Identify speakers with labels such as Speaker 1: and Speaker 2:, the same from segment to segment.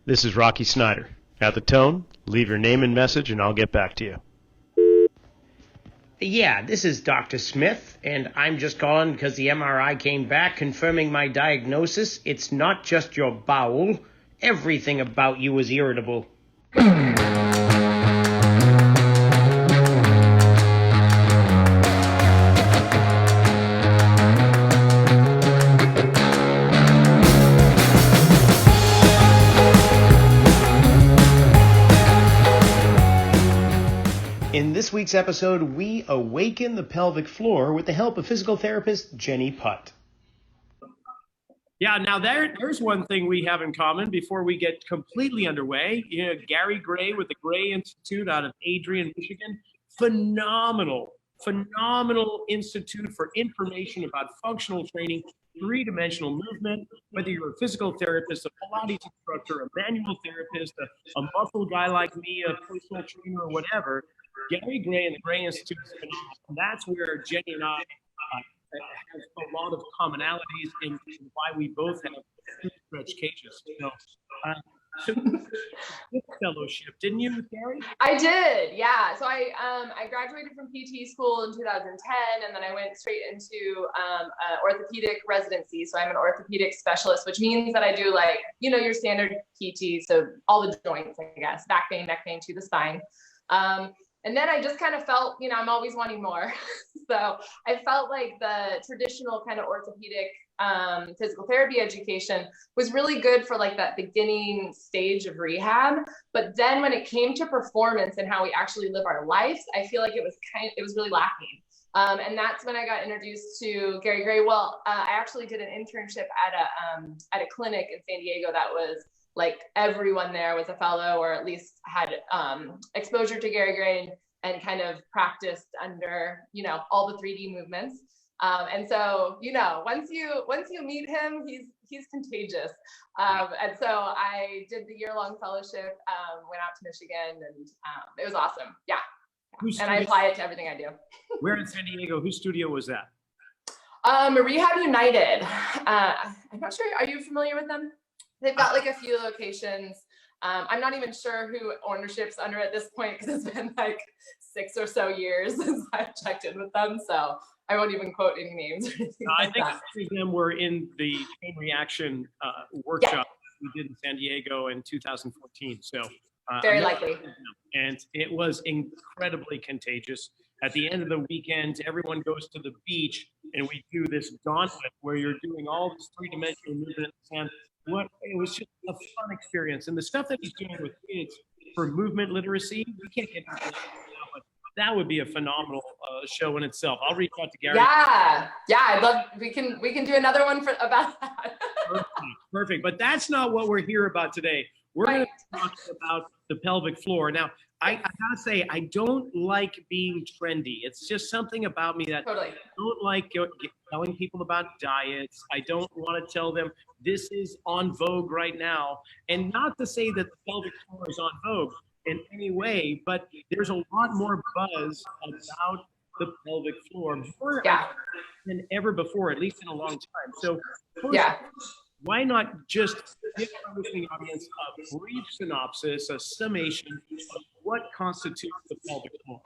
Speaker 1: This is Rocky Snyder. At the tone, leave your name and message and I'll get back to you.
Speaker 2: Yeah, this is Dr. Smith, and I'm just calling because the MRI came back confirming my diagnosis. It's not just your bowel. Everything about you is irritable. In this week's episode, we awaken the pelvic floor with the help of physical therapist Jenny Putt.
Speaker 3: Yeah, now there's one thing we have in common before we get completely underway. You know, Gary Gray with the Gray Institute out of Adrian, Michigan. Phenomenal institute for information about functional training, three-dimensional movement, whether you're a physical therapist, a Pilates instructor, a manual therapist, a muscle guy like me, a personal trainer or whatever. Gary Gray and the Gray Institute is phenomenal. And that's where Jenny and I have a lot of commonalities in why we both have stretch cages. So this fellowship, didn't you, Gary?
Speaker 4: I did, yeah. So I graduated from PT school in 2010, and then I went straight into orthopedic residency. So I'm an orthopedic specialist, which means that I do your standard PT, so all the joints, I guess, back pain, neck pain to the spine. And then I just kind of felt, I'm always wanting more. So I felt like the traditional kind of orthopedic physical therapy education was really good for like that beginning stage of rehab. But then when it came to performance and how we actually live our lives, I feel like it was really lacking. And that's when I got introduced to Gary Gray. Well, I actually did an internship at a clinic in San Diego that was like everyone there was a fellow or at least had exposure to Gary Gray and kind of practiced under, all the 3D movements. And so, once you meet him, he's contagious. And so I did the year-long fellowship, went out to Michigan, and it was awesome. Yeah. And I apply it to everything I do.
Speaker 3: Where in San Diego? Whose studio was that?
Speaker 4: Rehab United. I'm not sure. Are you familiar with them? They've got like a few locations. I'm not even sure who ownership's under at this point because it's been like 6 or so years since I've checked in with them. So I won't even quote any names or anything
Speaker 3: I think some of them were in the chain reaction workshop we did in San Diego in 2014. So
Speaker 4: very likely.
Speaker 3: And it was incredibly contagious. At the end of the weekend, everyone goes to the beach and we do this gauntlet where you're doing all this three-dimensional movement at the same. It was just a fun experience. And the stuff that he's doing with kids for movement literacy, we can't get into that now, but that would be a phenomenal show in itself. I'll reach out to Gary.
Speaker 4: Yeah, I'd love, we can do another one about that.
Speaker 3: Perfect. But that's not what we're here about today. We're going to talk about the pelvic floor. Now, I gotta say, I don't like being trendy. It's just something about me that
Speaker 4: totally.
Speaker 3: I don't like telling people about diets. I don't want to tell them this is on vogue right now. And not to say that the pelvic floor is on vogue in any way, but there's a lot more buzz about the pelvic floor more than ever before, at least in a long time. So why not just give our listening audience a brief synopsis, a summation of what constitutes the pelvic floor?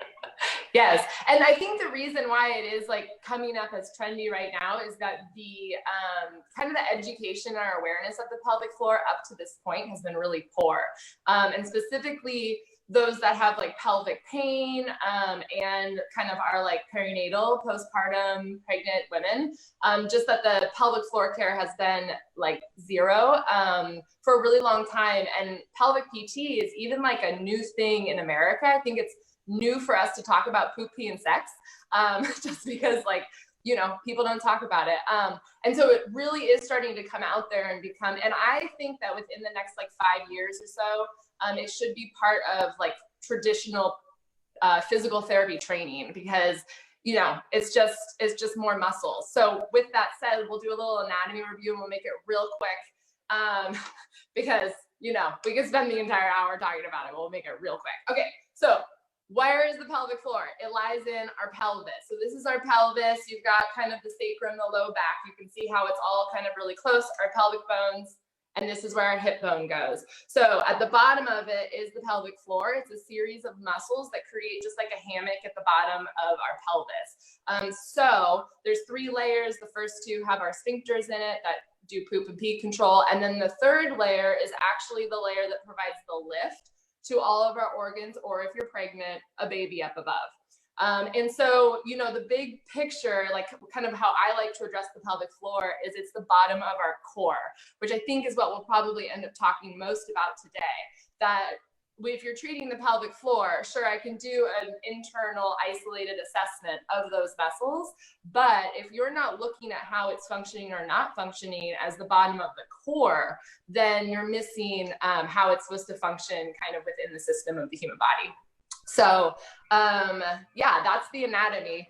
Speaker 4: Yes, and I think the reason why it is like coming up as trendy right now is that the kind of the education and our awareness of the pelvic floor up to this point has been really poor, and specifically those that have like pelvic pain and kind of are like perinatal, postpartum pregnant women, just that the pelvic floor care has been like zero for a really long time. And pelvic PT is even like a new thing in America. I think it's new for us to talk about poop, pee, and sex, just because people don't talk about it. And so it really is starting to come out there and become, and I think that within the next like 5 years or so, it should be part of like traditional physical therapy training because, it's just more muscle. So with that said, we'll do a little anatomy review and we'll make it real quick because, we could spend the entire hour talking about it. We'll make it real quick. Okay, so where is the pelvic floor? It lies in our pelvis. So this is our pelvis. You've got kind of the sacrum, the low back. You can see how it's all kind of really close. Our pelvic bones and this is where our hip bone goes. So at the bottom of it is the pelvic floor. It's a series of muscles that create just like a hammock at the bottom of our pelvis. So there's 3 layers. The first 2 have our sphincters in it that do poop and pee control. And then the 3rd layer is actually the layer that provides the lift to all of our organs, or if you're pregnant, a baby up above. And so, you know, the big picture, like kind of how I like to address the pelvic floor, is it's the bottom of our core, which I think is what we'll probably end up talking most about today. That if you're treating the pelvic floor, sure, I can do an internal isolated assessment of those vessels, but if you're not looking at how it's functioning or not functioning as the bottom of the core, then you're missing how it's supposed to function kind of within the system of the human body. So yeah, that's the anatomy.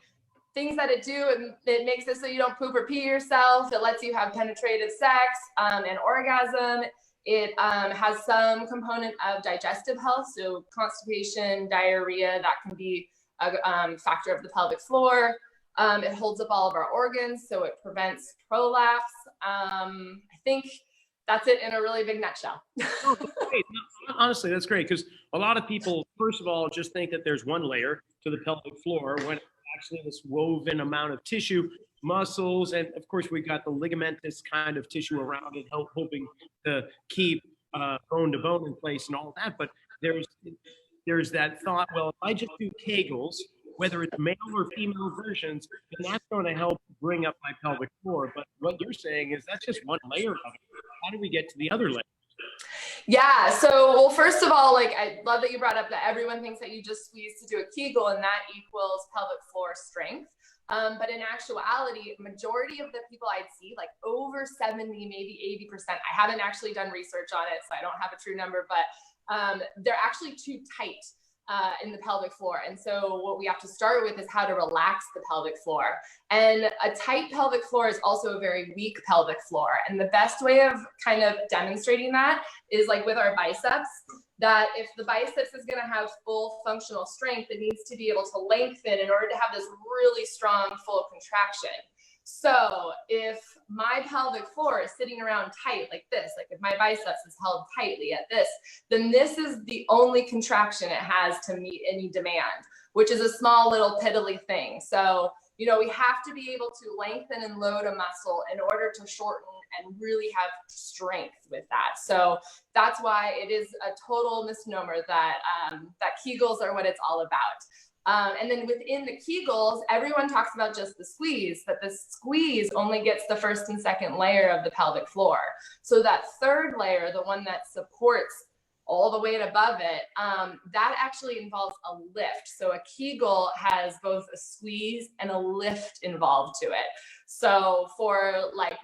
Speaker 4: Things that it do, it makes it so you don't poop or pee yourself. It lets you have penetrative sex and orgasm. It has some component of digestive health, so constipation, diarrhea, that can be a factor of the pelvic floor. It holds up all of our organs, so it prevents prolapse. I think that's it in a really big nutshell.
Speaker 3: Oh, that's great. Honestly, that's great, because a lot of people, first of all, just think that there's one layer to the pelvic floor when it's actually this woven amount of tissue, muscles, and of course we got the ligamentous kind of tissue around it, hoping to keep bone to bone in place and all that. But there's that thought, well, if I just do Kegels, whether it's male or female versions, then that's going to help bring up my pelvic floor. But what you're saying is that's just one layer of it. How do we get to the other layer?
Speaker 4: Yeah, so, well, first of all, like, I love that you brought up that everyone thinks that you just squeeze to do a Kegel and that equals pelvic floor strength. But in actuality, majority of the people I'd see, like over 70, maybe 80%, I haven't actually done research on it, so I don't have a true number, but they're actually too tight in the pelvic floor. And so what we have to start with is how to relax the pelvic floor. And a tight pelvic floor is also a very weak pelvic floor. And the best way of kind of demonstrating that is like with our biceps, that if the biceps is going to have full functional strength, it needs to be able to lengthen in order to have this really strong full contraction. So if my pelvic floor is sitting around tight like this, like if my biceps is held tightly at this, then this is the only contraction it has to meet any demand, which is a small little piddly thing. So, you know, we have to be able to lengthen and load a muscle in order to shorten and really have strength with that. So that's why it is a total misnomer that that Kegels are what it's all about. And then within the Kegels, everyone talks about just the squeeze, but the squeeze only gets the first and second layer of the pelvic floor. So that 3rd layer, the one that supports all the weight above it, that actually involves a lift. So a Kegel has both a squeeze and a lift involved to it. So for like,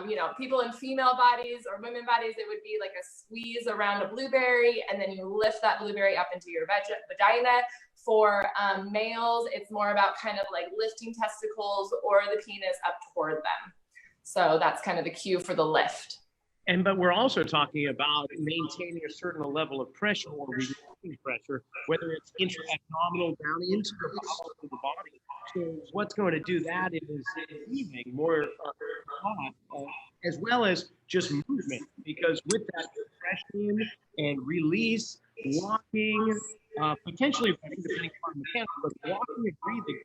Speaker 4: you know, people in female bodies or women bodies, it would be like a squeeze around a blueberry, and then you lift that blueberry up into your vagina. For males, it's more about kind of like lifting testicles or the penis up toward them. So that's kind of the cue for the lift.
Speaker 3: But we're also talking about maintaining a certain level of pressure or releasing pressure, whether it's intra-abdominal down into the bowels of the body. So what's going to do that is relieving more as well as just movement, because with that compression and release, walking, potentially depending on the mechanics, but walking and breathing,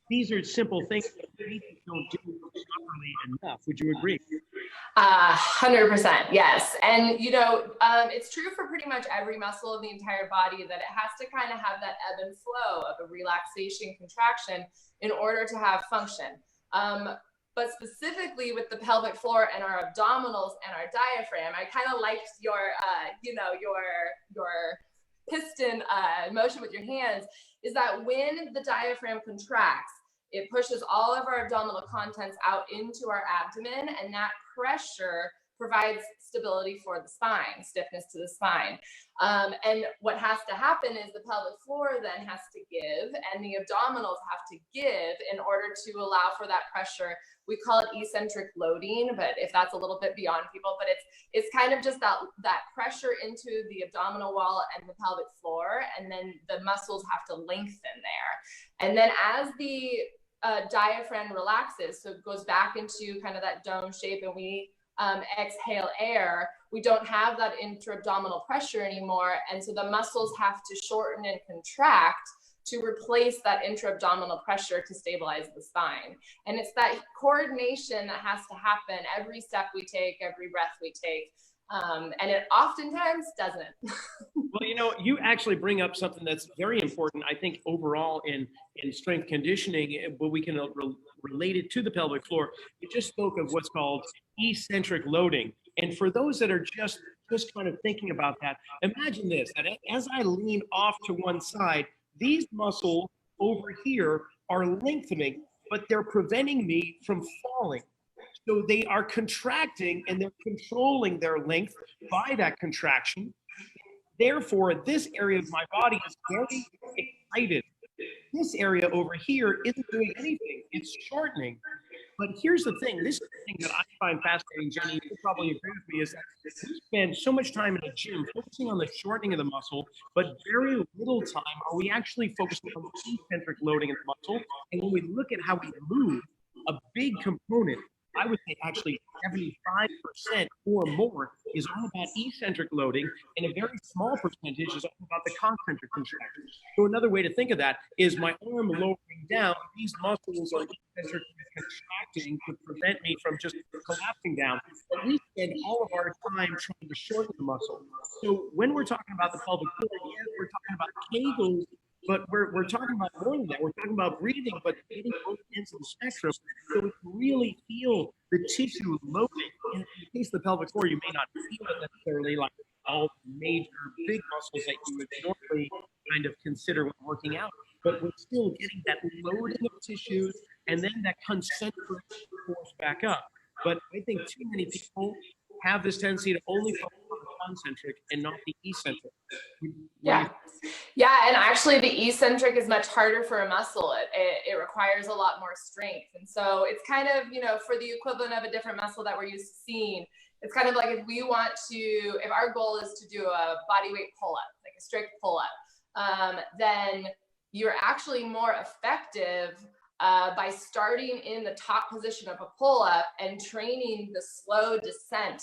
Speaker 3: these are simple things that we don't do properly enough. Would you agree?
Speaker 4: 100%, yes. And, you know, it's true for pretty much every muscle of the entire body that it has to kind of have that ebb and flow of a relaxation, contraction in order to have function. But specifically with the pelvic floor and our abdominals and our diaphragm, I kind of liked your, you know, your piston motion with your hands, is that when the diaphragm contracts, it pushes all of our abdominal contents out into our abdomen, and that pressure provides stability for the spine, stiffness to the spine. And what has to happen is the pelvic floor then has to give, and the abdominals have to give in order to allow for that pressure. We call it eccentric loading, but if that's a little bit beyond people, but it's kind of just that pressure into the abdominal wall and the pelvic floor, and then the muscles have to lengthen there. And then as the diaphragm relaxes, so it goes back into kind of that dome shape, and we exhale air, we don't have that intra-abdominal pressure anymore. And so the muscles have to shorten and contract to replace that intra-abdominal pressure to stabilize the spine. And it's that coordination that has to happen every step we take, every breath we take. And it oftentimes doesn't.
Speaker 3: Well, you know, you actually bring up something that's very important, I think, overall in strength conditioning, but we can relate it to the pelvic floor. You just spoke of what's called eccentric loading. And for those that are just kind of thinking about that, imagine this, that as I lean off to one side, these muscles over here are lengthening, but they're preventing me from falling. So they are contracting and they're controlling their length by that contraction. Therefore, this area of my body is very excited. This area over here isn't doing anything. It's shortening. But here's the thing. This is the thing that I find fascinating, Jenny. You probably agree with me, is that we spend so much time in a gym focusing on the shortening of the muscle, but very little time are we actually focusing on the eccentric loading of the muscle. And when we look at how we move, a big component, I would say actually 75% or more, is all about eccentric loading, and a very small percentage is all about the concentric contraction. So another way to think of that is my arm lowering down, these muscles are eccentric contracting to prevent me from just collapsing down. But we spend all of our time trying to shorten the muscle. So when we're talking about the pelvic floor, yes, we're talking about Kegels, but we're talking about more than that. We're talking about breathing, but getting both ends of the spectrum so we can really feel the tissue loading. In the case of the pelvic floor, you may not feel it necessarily like all major big muscles that you would normally kind of consider when working out, but we're still getting that loading of tissues and then that concentric force back up. But I think too many people have this tendency to only focus on the concentric and not the eccentric.
Speaker 4: Yeah. Yeah, and actually the eccentric is much harder for a muscle. It requires a lot more strength. And so it's kind of, you know, for the equivalent of a different muscle that we're used to seeing, it's kind of like if our goal is to do a body weight pull-up, like a strict pull-up, then you're actually more effective by starting in the top position of a pull-up and training the slow descent.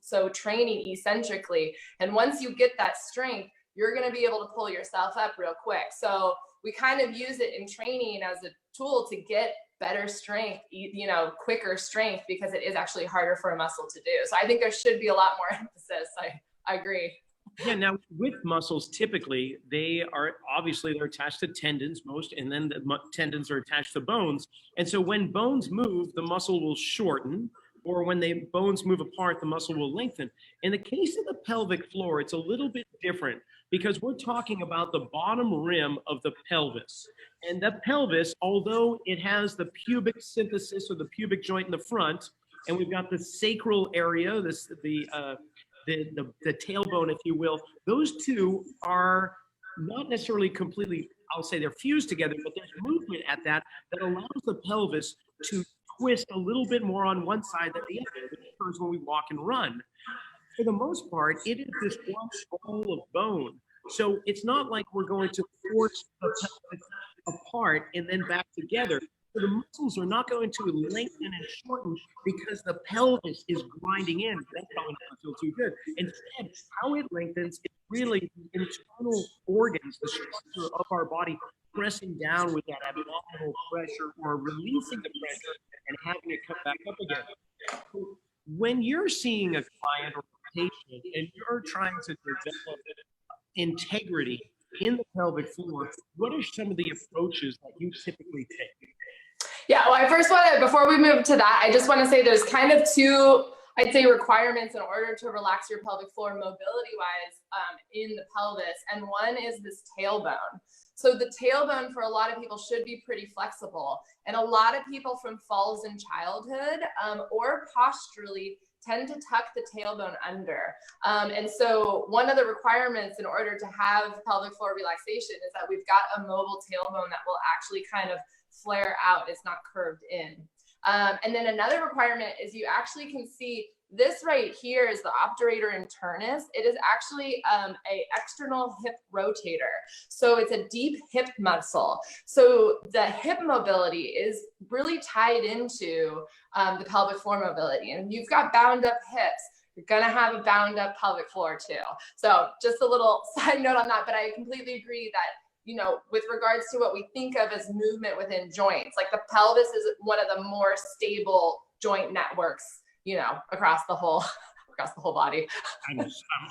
Speaker 4: So training eccentrically. And once you get that strength, you're going to be able to pull yourself up real quick. So we kind of use it in training as a tool to get better strength, you know, quicker strength, because it is actually harder for a muscle to do. So I think there should be a lot more emphasis. I agree.
Speaker 3: Yeah, now with muscles, typically they're attached to tendons most, and then the tendons are attached to bones. And so when bones move, the muscle will shorten, or when the bones move apart, the muscle will lengthen. In the case of the pelvic floor, it's a little bit different because we're talking about the bottom rim of the pelvis. And the pelvis, although it has the pubic symphysis or the pubic joint in the front, and we've got the sacral area, the tailbone, if you will, those two are not necessarily completely, I'll say they're fused together, but there's movement at that allows the pelvis to twist a little bit more on one side than the other, which occurs when we walk and run. For the most part, it is this one ball of bone. So it's not like we're going to force the pelvis apart and then back together. So the muscles are not going to lengthen and shorten because the pelvis is grinding in. That's probably not feel too good. Instead, how it lengthens is really the internal organs, the structure of our body, pressing down with that abdominal pressure or releasing the pressure and having it come back up again. So when you're seeing a client or a patient and you're trying to develop integrity in the pelvic floor, what are some of the approaches that you typically take?
Speaker 4: Yeah, well, I first want to, before we move to that, I just want to say there's kind of two, I'd say, requirements in order to relax your pelvic floor mobility-wise in the pelvis. And one is this tailbone. So the tailbone for a lot of people should be pretty flexible. And a lot of people from falls in childhood or posturally tend to tuck the tailbone under. And so one of the requirements in order to have pelvic floor relaxation is that we've got a mobile tailbone that will actually kind of flare out. It's not curved in. And then another requirement is you actually can see This right here is the obturator internus. It is actually a external hip rotator. So it's a deep hip muscle. So the hip mobility is really tied into the pelvic floor mobility. And if you've got bound up hips, you're gonna have a bound up pelvic floor too. So just a little side note on that, but I completely agree that, you know, with regards to what we think of as movement within joints, like the pelvis is one of the more stable joint networks, you know, across the whole body.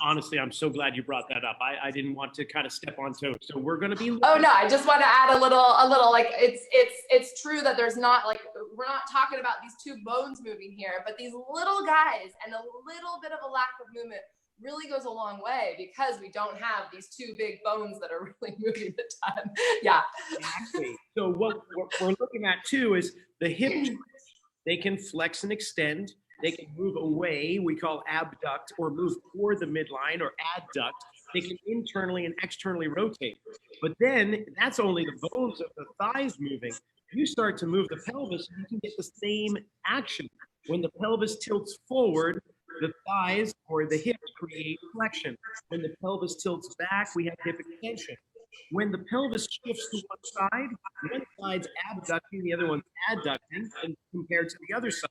Speaker 3: Honestly, I'm so glad you brought that up. I didn't want to kind of step on toes. So we're going to be.
Speaker 4: Oh no, I just want to add a little, like it's true that there's not, like, we're not talking about these two bones moving here, but these little guys and a little bit of a lack of movement really goes a long way because we don't have these two big bones that are really moving a ton. Yeah.
Speaker 3: Exactly. So what we're looking at too is the hips. They can flex and extend. They can move away, we call abduct, or move toward the midline, or adduct. They can internally and externally rotate. But then that's only the bones of the thighs moving. You start to move the pelvis, you can get the same action. When the pelvis tilts forward, the thighs or the hips create flexion. When the pelvis tilts back, we have hip extension. When the pelvis shifts to one side's abducting, the other one's adducting, and compared to the other side.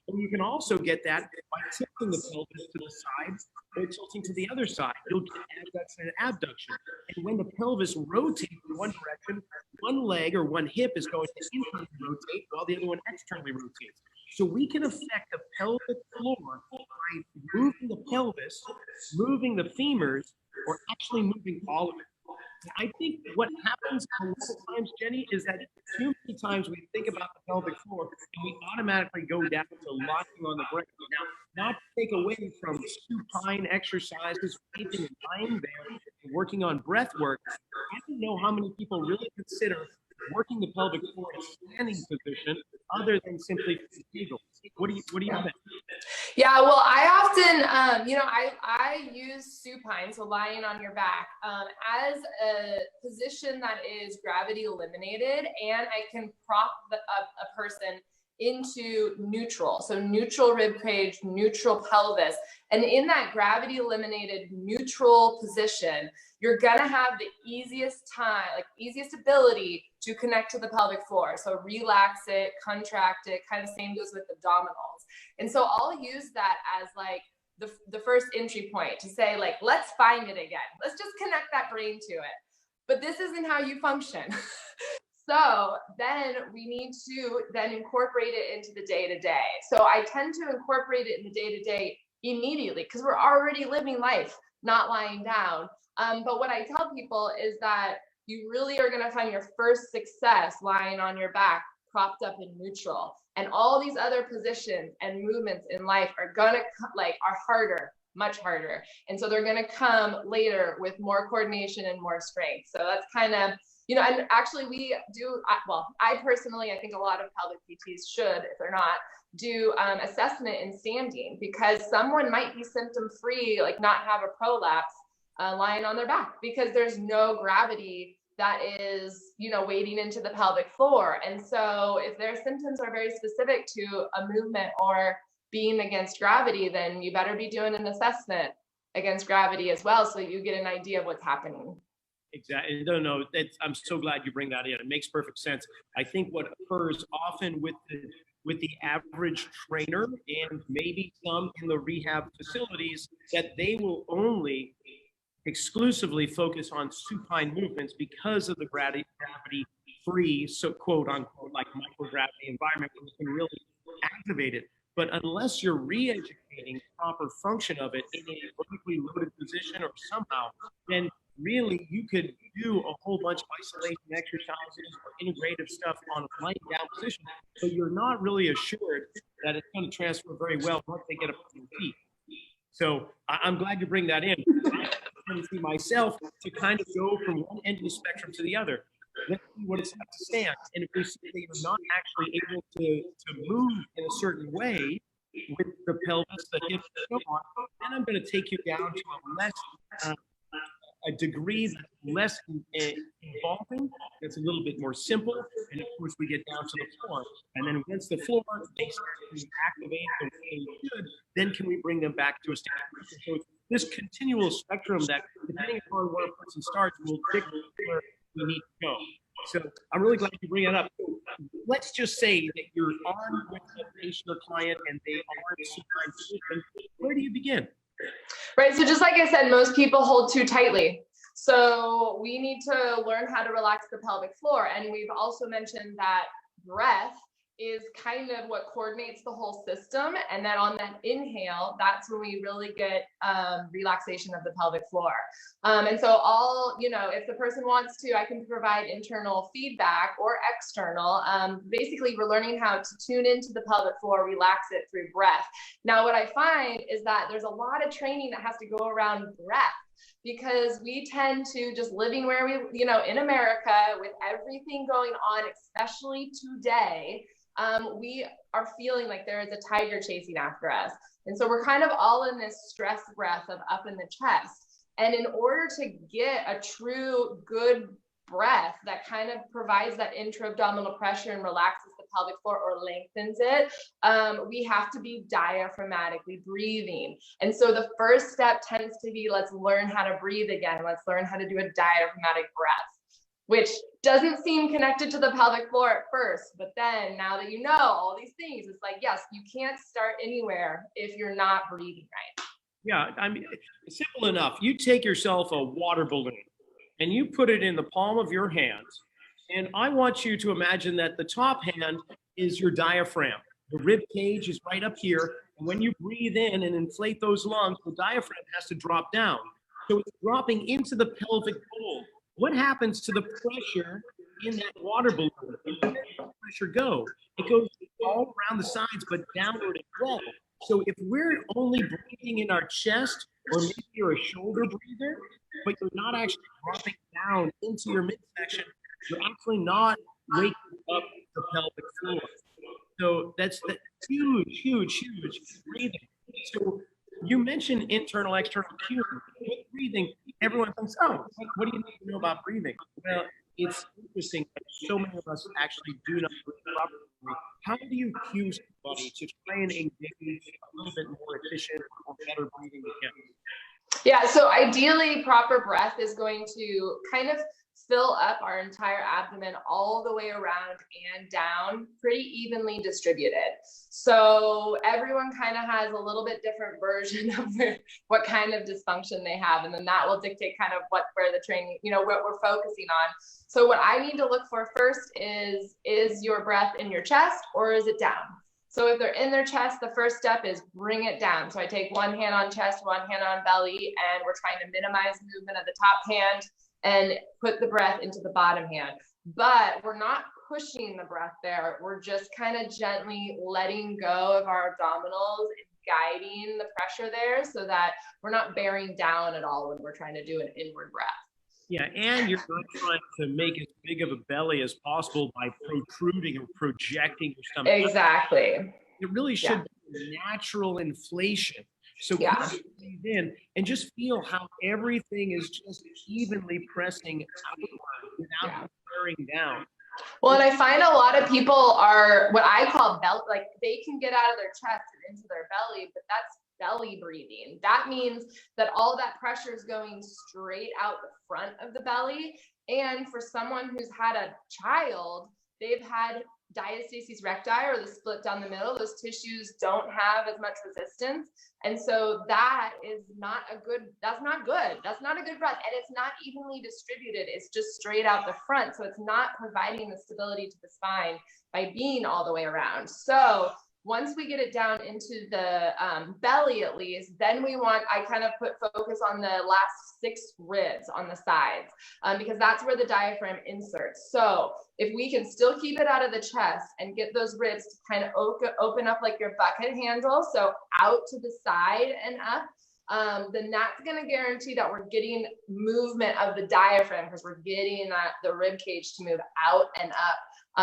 Speaker 3: And you can also get that by tilting the pelvis to the side or tilting to the other side. You'll get adduction and abduction. And when the pelvis rotates in one direction, one leg or one hip is going to internally rotate while the other one externally rotates. So we can affect the pelvic floor by moving the pelvis, moving the femurs, or actually moving all of it. I think what happens a lot of times, Jenny, is that too many times we think about the pelvic floor and we automatically go down to locking on the ground. Now, not to take away from supine exercises, anything lying there, and working on breath work, I don't know how many people really consider working the pelvic floor in a standing position other than simply Kegels. What do you think?
Speaker 4: Yeah, well, I often, I use supine, so lying on your back, as a position that is gravity eliminated, and I can prop a person into neutral. So neutral rib cage, neutral pelvis. And in that gravity eliminated neutral position, you're gonna have the easiest ability to connect to the pelvic floor. So relax it, contract it, kind of same goes with abdominals. And so I'll use that as like the first entry point to say, like, let's find it again. Let's just connect that brain to it. But this isn't how you function. So then we need to then incorporate it into the day-to-day. So I tend to incorporate it in the day-to-day immediately because we're already living life, not lying down. But what I tell people is that you really are going to find your first success lying on your back, propped up in neutral. And all these other positions and movements in life are going to are harder, much harder. And so they're going to come later with more coordination and more strength. So that's kind of, and actually we do, I personally, I think a lot of pelvic PTs should, if they're not, do assessment in standing because someone might be symptom free, like not have a prolapse lying on their back because there's no gravity that is, wading into the pelvic floor. And so if their symptoms are very specific to a movement or being against gravity, then you better be doing an assessment against gravity as well so you get an idea of what's happening.
Speaker 3: Exactly. No, I'm so glad you bring that in. It makes perfect sense. I think what occurs often with the average trainer and maybe some in the rehab facilities that they will only exclusively focus on supine movements because of the gravity-free, so quote unquote, like microgravity environment where you can really activate it. But unless you're re-educating proper function of it in a vertically loaded position or somehow, then really you could do a whole bunch of isolation exercises or integrative stuff on a lying down position, but you're not really assured that it's going to transfer very well once they get up on their feet. So I'm glad you bring that in. I see myself to kind of go from one end of the spectrum to the other. Let's see what it's like to stand. And if we see that you're not actually able to move in a certain way with the pelvis, the hips, and so on, then I'm going to take you down to a less a degree that's less involving, that's a little bit more simple, and of course we get down to the floor. And then once the floor they start to activate the way they should, then can we bring them back to a standard position? So it's this continual spectrum that, depending upon where a person starts, will dictate where we need to go. So I'm really glad you bring it up. So let's just say that you're on with a patient or client and they are in a supine position. Where do you begin?
Speaker 4: Right. So just like I said, most people hold too tightly. So we need to learn how to relax the pelvic floor. And we've also mentioned that breath is kind of what coordinates the whole system. And then on that inhale, that's when we really get relaxation of the pelvic floor. And so if the person wants to, I can provide internal feedback or external. Basically, we're learning how to tune into the pelvic floor, relax it through breath. Now, what I find is that there's a lot of training that has to go around breath, because we tend to just living where we, in America with everything going on, especially today, we are feeling like there is a tiger chasing after us. And so we're kind of all in this stress breath of up in the chest. And in order to get a true good breath that kind of provides that intra-abdominal pressure and relaxes the pelvic floor or lengthens it, we have to be diaphragmatically breathing. And so the first step tends to be, let's learn how to breathe again. Let's learn how to do a diaphragmatic breath, which doesn't seem connected to the pelvic floor at first, but then now that you know all these things, it's like, yes, you can't start anywhere if you're not breathing right.
Speaker 3: Yeah, I mean, it's simple enough. You take yourself a water balloon and you put it in the palm of your hands. And I want you to imagine that the top hand is your diaphragm. The rib cage is right up here. And when you breathe in and inflate those lungs, the diaphragm has to drop down. So it's dropping into the pelvic bowl. What happens to the pressure in that water balloon? Where does the pressure go? It goes all around the sides, but downward as well. So if we're only breathing in our chest, or maybe you're a shoulder breather, but you're not actually dropping down into your midsection, you're actually not waking up the pelvic floor. So that's huge breathing. So you mentioned internal, external cues. With breathing, everyone thinks, oh, what do you need to know about breathing? Well, it's interesting that so many of us actually do not breathe properly. How do you cue somebody to try and engage a little bit more efficient or better breathing again?
Speaker 4: Yeah, so ideally, proper breath is going to kind of fill up our entire abdomen all the way around and down, pretty evenly distributed. So everyone kind of has a little bit different version of what kind of dysfunction they have, and then that will dictate kind of where the training, what we're focusing on. So what I need to look for first is your breath in your chest or is it down? So if they're in their chest, the first step is bring it down. So I take one hand on chest, one hand on belly, and we're trying to minimize movement of the top hand and put the breath into the bottom hand. But we're not pushing the breath there. We're just kind of gently letting go of our abdominals and guiding the pressure there so that we're not bearing down at all when we're trying to do an inward breath.
Speaker 3: Yeah, and you're not trying to make as big of a belly as possible by protruding or projecting your stomach.
Speaker 4: Exactly.
Speaker 3: It really should be natural inflation. So breathe in and just feel how everything is just evenly pressing outward without bearing down.
Speaker 4: Well, and I find a lot of people are what I call like they can get out of their chest and into their belly, but that's belly breathing. That means that all that pressure is going straight out the front of the belly. And for someone who's had a child, they've had diastasis recti, or the split down the middle. Those tissues don't have as much resistance. And so that is not a good, that's not good. That's not a good breath. And it's not evenly distributed. It's just straight out the front. So it's not providing the stability to the spine by being all the way around. So once we get it down into the belly, at least, then I kind of put focus on the last 6 ribs on the sides, because that's where the diaphragm inserts. So if we can still keep it out of the chest and get those ribs to kind of open up like your bucket handle, so out to the side and up, then that's going to guarantee that we're getting movement of the diaphragm, because we're getting the rib cage to move out and up.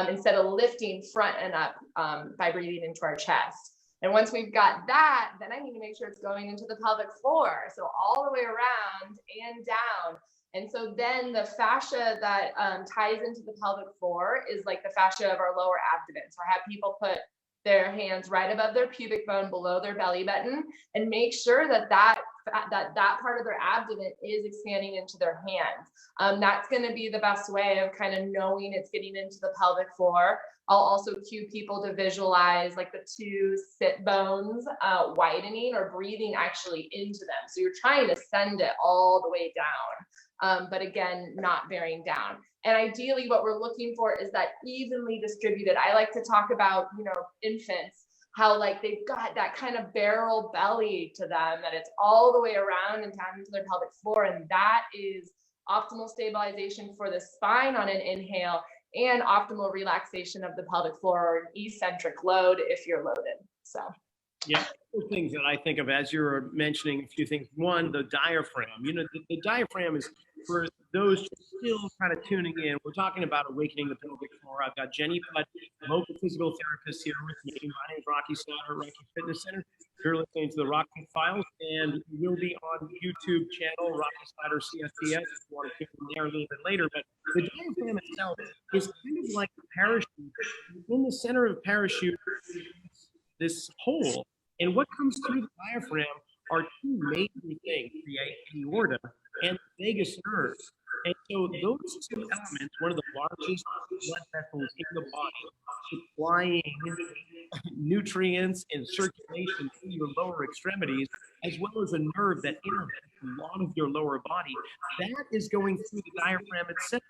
Speaker 4: Instead of lifting front and up by breathing into our chest. And once we've got that, then I need to make sure it's going into the pelvic floor. So all the way around and down. And so then the fascia that ties into the pelvic floor is like the fascia of our lower abdomen. So I have people put their hands right above their pubic bone, below their belly button, and make sure that that part of their abdomen is expanding into their hands. That's going to be the best way of kind of knowing it's getting into the pelvic floor. I'll also cue people to visualize like the two sit bones widening or breathing actually into them. So you're trying to send it all the way down, but again, not bearing down. And ideally what we're looking for is that evenly distributed. I like to talk about, you know, infants, how like they've got that kind of barrel belly to them, that it's all the way around and down into their pelvic floor. And that is optimal stabilization for the spine on an inhale and optimal relaxation of the pelvic floor, or an eccentric load if you're loaded. So
Speaker 3: yeah, two things that I think of as you're mentioning a few things. One, the diaphragm. You know, the diaphragm is, for those still kind of tuning in, we're talking about awakening the pelvic floor. I've got Jenny Putt, local physical therapist here with me. My name is Rocky Snyder, Rocky Fitness Center. You're listening to the Rocky Files, and we'll be on YouTube channel, Rocky Snyder CSPS, if you want to tune in there a little bit later. But the diaphragm itself is kind of like a parachute. In the center of the parachute, this hole. And what comes through the diaphragm are two major things, the aorta and the vagus nerve. And so those two elements, one of the largest blood vessels in the body, supplying nutrients and circulation to your lower extremities, as well as a nerve that innervates a lot of your lower body, that is going through the diaphragm itself.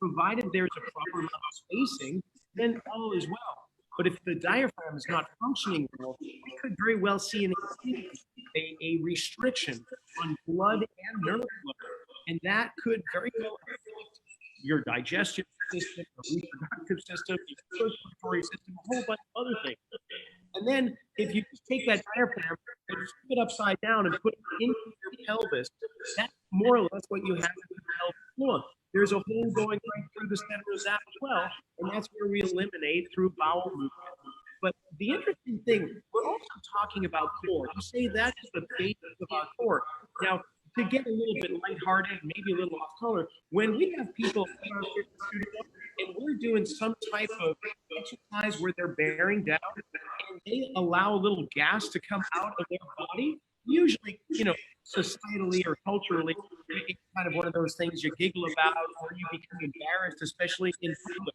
Speaker 3: Provided there's a proper amount of spacing, then all is well. But if the diaphragm is not functioning well, we could very well see a restriction on blood and nerve flow. And that could very well affect your digestive system, your reproductive system, your circulatory system, a whole bunch of other things. And then if you just take that diaphragm and flip it upside down and put it into your pelvis, that's more or less what you have in the pelvic floor. There's a hole going right through the center of that as well, and that's where we eliminate through bowel movement. But the interesting thing, we're also talking about core. You say that is the basis of our core. Now, to get a little bit lighthearted, maybe a little off color, when we have people in our fitness studio and we're doing some type of exercise where they're bearing down and they allow a little gas to come out of their body, usually, you know, societally or culturally, it's kind of one of those things you giggle about or you become embarrassed, especially in public.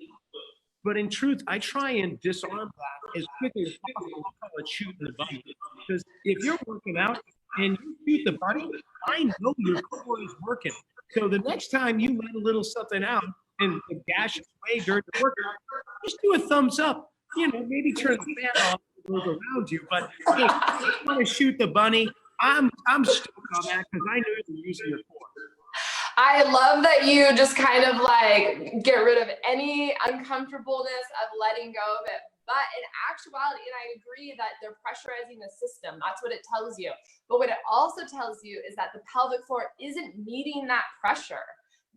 Speaker 3: But in truth, I try and disarm that as quickly as possible. I call it shooting the bunny. Because if you're working out and you shoot the bunny, I know your core is working. So the next time you let a little something out and the gas is way during the workout, just do a thumbs up. You know, maybe turn the fan off those around you. But hey, if you want to shoot the bunny, I'm stoked on that because I know you're using your core.
Speaker 4: I love that you just kind of like get rid of any uncomfortableness of letting go of it. But in actuality, and I agree that they're pressurizing the system. That's what it tells you. But what it also tells you is that the pelvic floor isn't meeting that pressure.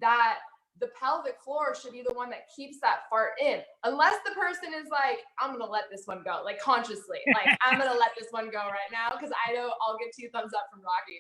Speaker 4: That the pelvic floor should be the one that keeps that fart in. Unless the person is like, I'm going to let this one go, like consciously. Like, I'm going to let this one go right now because I know I'll get 2 thumbs up from Rocky.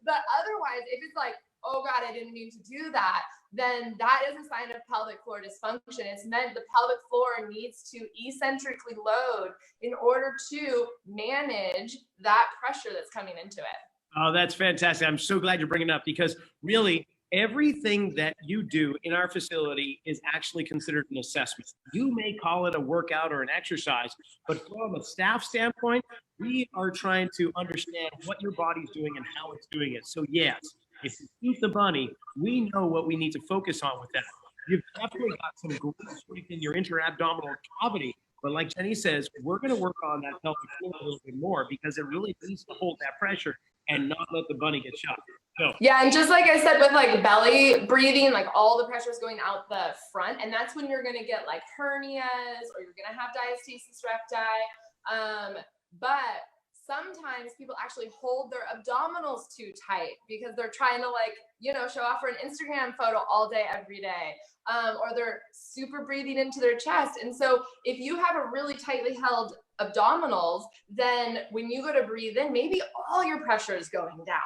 Speaker 4: But otherwise, if it's like, oh God, I didn't mean to do that, then that is a sign of pelvic floor dysfunction. It's meant the pelvic floor needs to eccentrically load in order to manage that pressure that's coming into it.
Speaker 3: Oh, that's fantastic. I'm so glad you're bringing it up because really everything that you do in our facility is actually considered an assessment. You may call it a workout or an exercise, but from a staff standpoint, we are trying to understand what your body's doing and how it's doing it. So yes, if you shoot the bunny, we know what we need to focus on with that. You've definitely got some great strength in your interabdominal cavity. But like Jenny says, we're going to work on that pelvic floor a little bit more because it really needs to hold that pressure and not let the bunny get shot. So.
Speaker 4: Yeah, and just like I said with like belly breathing, like all the pressure is going out the front, and that's when you're going to get like hernias or you're going to have diastasis recti. But sometimes people actually hold their abdominals too tight because they're trying to, like, you know, show off for an Instagram photo all day, every day. Or they're super breathing into their chest. And so if you have a really tightly held abdominals, then when you go to breathe in, maybe all your pressure is going down.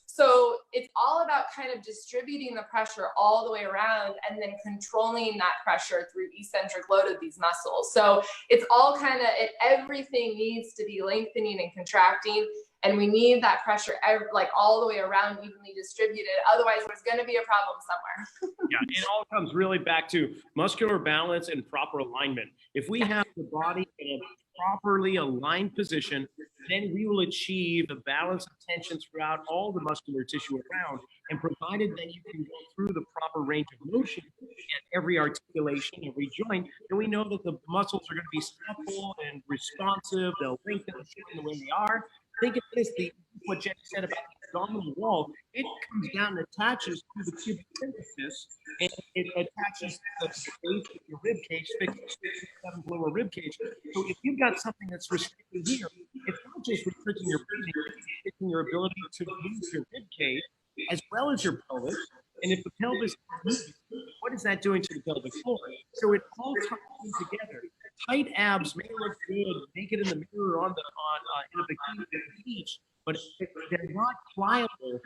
Speaker 4: So it's all about kind of distributing the pressure all the way around and then controlling that pressure through eccentric load of these muscles. So it's all kind of, everything needs to be lengthening and contracting. And we need that pressure like all the way around, evenly distributed. Otherwise, there's going to be a problem somewhere.
Speaker 3: Yeah, it all comes really back to muscular balance and proper alignment. If we have the body in a properly aligned position, then we will achieve the balance of tension throughout all the muscular tissue around. And provided that you can go through the proper range of motion at every articulation, every joint, then we know that the muscles are going to be supple and responsive. They'll lengthen and shorten the way they are. Think of this, what Jenny said about the abdominal wall, it comes down and attaches to the pubic symphysis, and it attaches to the base of your rib cage, 6-7 lower rib cage. So if you've got something that's restricted here, it's not just restricting your breathing, it's restricting your ability to use your rib cage as well as your pelvis. And if the pelvis is moving, what is that doing to the pelvic floor? So it all ties in together. Tight abs may look good naked in the mirror on in a bikini at the beach, but if they're not pliable,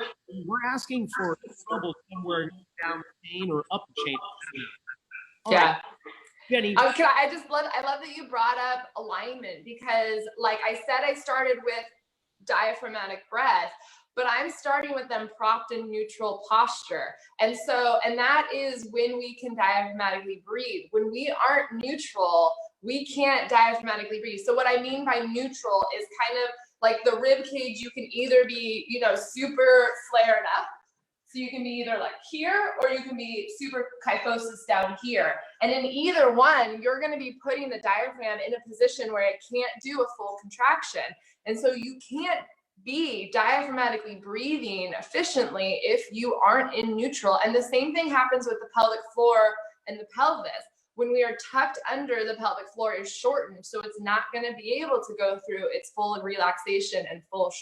Speaker 3: we're asking for trouble somewhere down the chain or up the chain.
Speaker 4: Yeah.
Speaker 3: Right. Jenny.
Speaker 4: I love that you brought up alignment, because like I said, I started with diaphragmatic breath, but I'm starting with them propped in neutral posture. And that is when we can diaphragmatically breathe. When we aren't neutral, we can't diaphragmatically breathe. So what I mean by neutral is kind of like the rib cage. You can either be, you know, super flared up. So you can be either like here, or you can be super kyphosis down here. And in either one, you're going to be putting the diaphragm in a position where it can't do a full contraction. And so you can't be diaphragmatically breathing efficiently if you aren't in neutral. And the same thing happens with the pelvic floor and the pelvis. When we are tucked under, the pelvic floor is shortened, so it's not going to be able to go through its full relaxation and full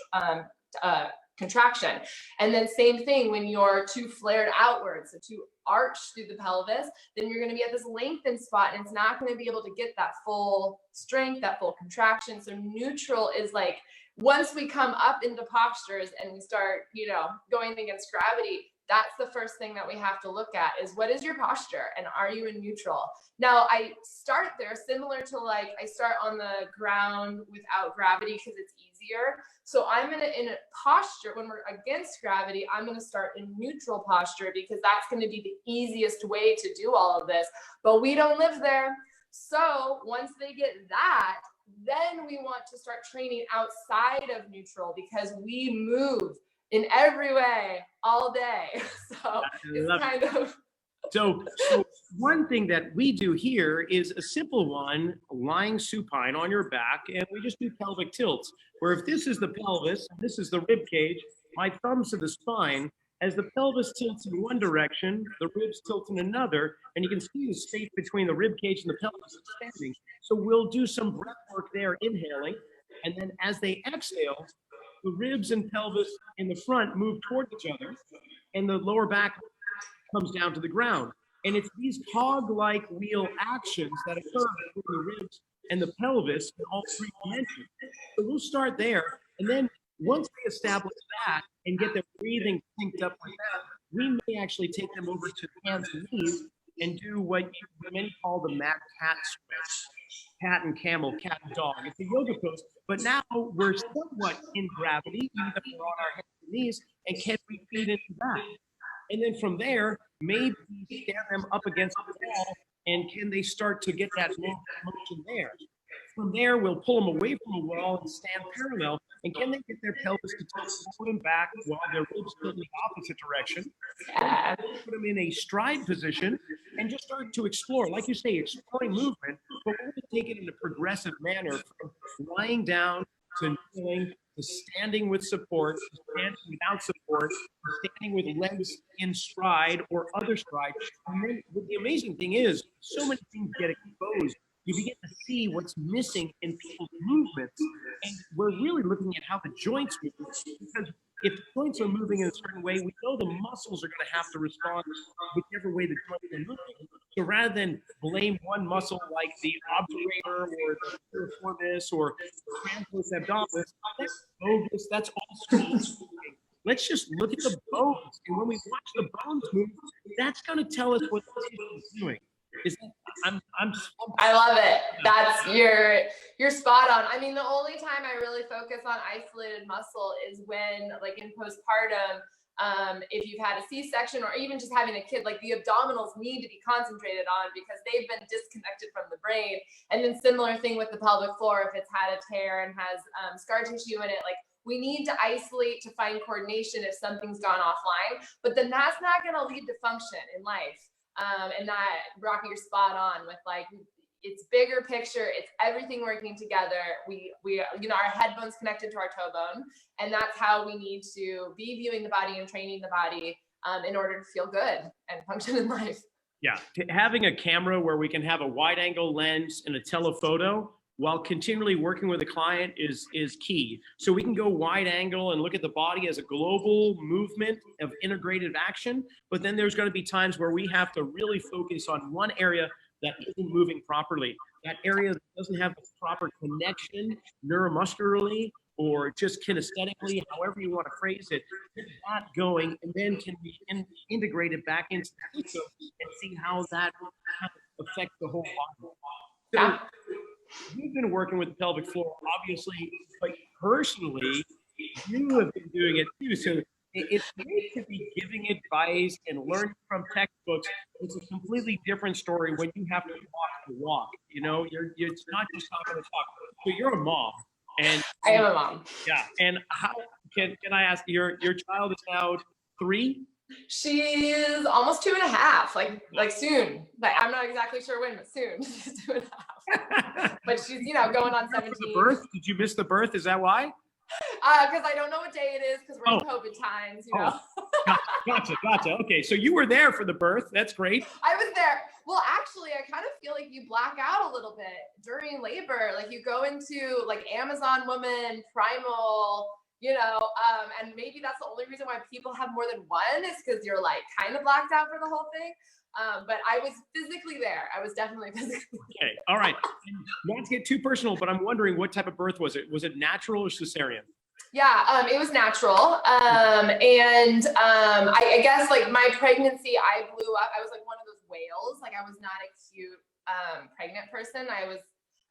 Speaker 4: contraction. And then same thing when you're too flared outwards, so too arched through the pelvis, then you're going to be at this lengthened spot, and it's not going to be able to get that full strength, that full contraction. So neutral is like, once we come up into postures and we start, you know, going against gravity, that's the first thing that we have to look at is, what is your posture and are you in neutral? Now I start there similar to, like, I start on the ground without gravity because it's easier. So I'm in a posture, when we're against gravity, I'm going to start in neutral posture because that's going to be the easiest way to do all of this. But we don't live there. So once they get that, then we want to start training outside of neutral because we move in every way all day. So it's kind of.
Speaker 3: So one thing that we do here is a simple one, lying supine on your back, and we just do pelvic tilts, where if this is the pelvis and this is the rib cage, my thumbs to the spine. As the pelvis tilts in one direction, the ribs tilt in another, and you can see the space between the rib cage and the pelvis expanding. So we'll do some breath work there, inhaling, and then as they exhale, the ribs and pelvis in the front move toward each other, and the lower back comes down to the ground. And it's these cog-like wheel actions that occur between the ribs and the pelvis in all three dimensions. So we'll start there, and then once we establish that and get their breathing synced up like that, we may actually take them over to hands and knees and do what many call the mat cat switch. Cat and camel, cat and dog. It's a yoga pose, but now we're somewhat in gravity, even if we're on our hands and knees, and can we feed into that? And then from there, maybe stand them up against the wall, and can they start to get that motion there? From there, we'll pull them away from the wall and stand parallel. And can they get their pelvis to tilt forward and back while their ribs tilt in the opposite direction? Put them in a stride position and just start to explore. Like you say, exploring movement, but we're going to take it in a progressive manner from lying down to kneeling to standing with support, to standing without support, to standing with legs in stride or other stride. And then the amazing thing is, so many things get exposed you begin to see what's missing in people's movements. And we're really looking at how the joints move, because if the joints are moving in a certain way, we know the muscles are going to have to respond whichever way the joints are moving. So rather than blame one muscle like the obturator or the piriformis or transverse abdominis, that's bogus, that's all stress. Let's just look at the bones. And when we watch the bones move, that's going to tell us what the tissue is doing.
Speaker 4: I love it. That's you're spot on. I mean, the only time I really focus on isolated muscle is when, like in postpartum, if you've had a C-section or even just having a kid, like the abdominals need to be concentrated on because they've been disconnected from the brain. And then similar thing with the pelvic floor, if it's had a tear and has scar tissue in it, like we need to isolate to find coordination if something's gone offline, but then that's not going to lead to function in life. And that, Rocky, you're spot on with like, it's bigger picture. It's everything working together. We, our head bone's connected to our toe bone, and that's how we need to be viewing the body and training the body in order to feel good and function in life.
Speaker 3: Yeah, having a camera where we can have a wide angle lens and a telephoto while continually working with a client is key. So we can go wide angle and look at the body as a global movement of integrated action, but then there's going to be times where we have to really focus on one area that isn't moving properly. That area that doesn't have the proper connection neuromuscularly or just kinesthetically, however you want to phrase it, get that going, and then can be integrated back into the system and see how that affects the whole body. So, you've been working with the pelvic floor, obviously, but personally, you have been doing it too. So it's great to be giving advice and learning from textbooks. It's a completely different story when you have to walk the walk. You know, it's not just talking the talk. So you're a mom, and
Speaker 4: I am a mom.
Speaker 3: Yeah, and how can I ask? Your child is now 3.
Speaker 4: She's almost 2.5, like soon. Like I'm not exactly sure when, but soon. She's 2.5. But she's, going on 17.
Speaker 3: The birth? Did you miss the birth? Is that why?
Speaker 4: Because I don't know what day it is because we're in COVID times,
Speaker 3: Gotcha. Okay, so you were there for the birth. That's great.
Speaker 4: I was there. Well, actually, I kind of feel like you black out a little bit during labor. Like you go into like Amazon woman, primal, and maybe that's the only reason why people have more than one is because you're like kind of blacked out for the whole thing. But I was physically there. I was definitely physically there.
Speaker 3: Okay, all right. Not to get too personal, but I'm wondering what type of birth was it? Was it natural or cesarean?
Speaker 4: Yeah, it was natural. I guess like my pregnancy, I blew up. I was like one of those whales. Like I was not a cute pregnant person.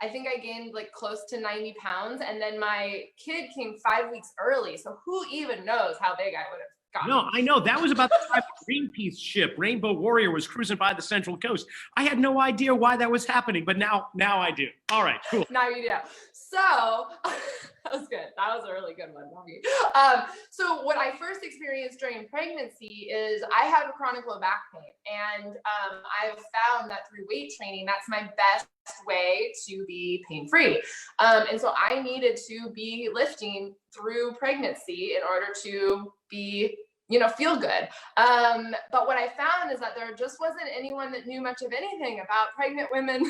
Speaker 4: I think I gained like close to 90 pounds, and then my kid came 5 weeks early. So who even knows how big I would have gotten?
Speaker 3: No, I know. That was about the time the Greenpeace ship, Rainbow Warrior, was cruising by the Central Coast. I had no idea why that was happening, but now I do. All right, cool.
Speaker 4: Now you do. So that was good. That was a really good one, Bobby. So what I first experienced during pregnancy is I have a chronic low back pain, and I've found that through weight training, that's my best way to be pain-free. And so I needed to be lifting through pregnancy in order to be, feel good. But what I found is that there just wasn't anyone that knew much of anything about pregnant women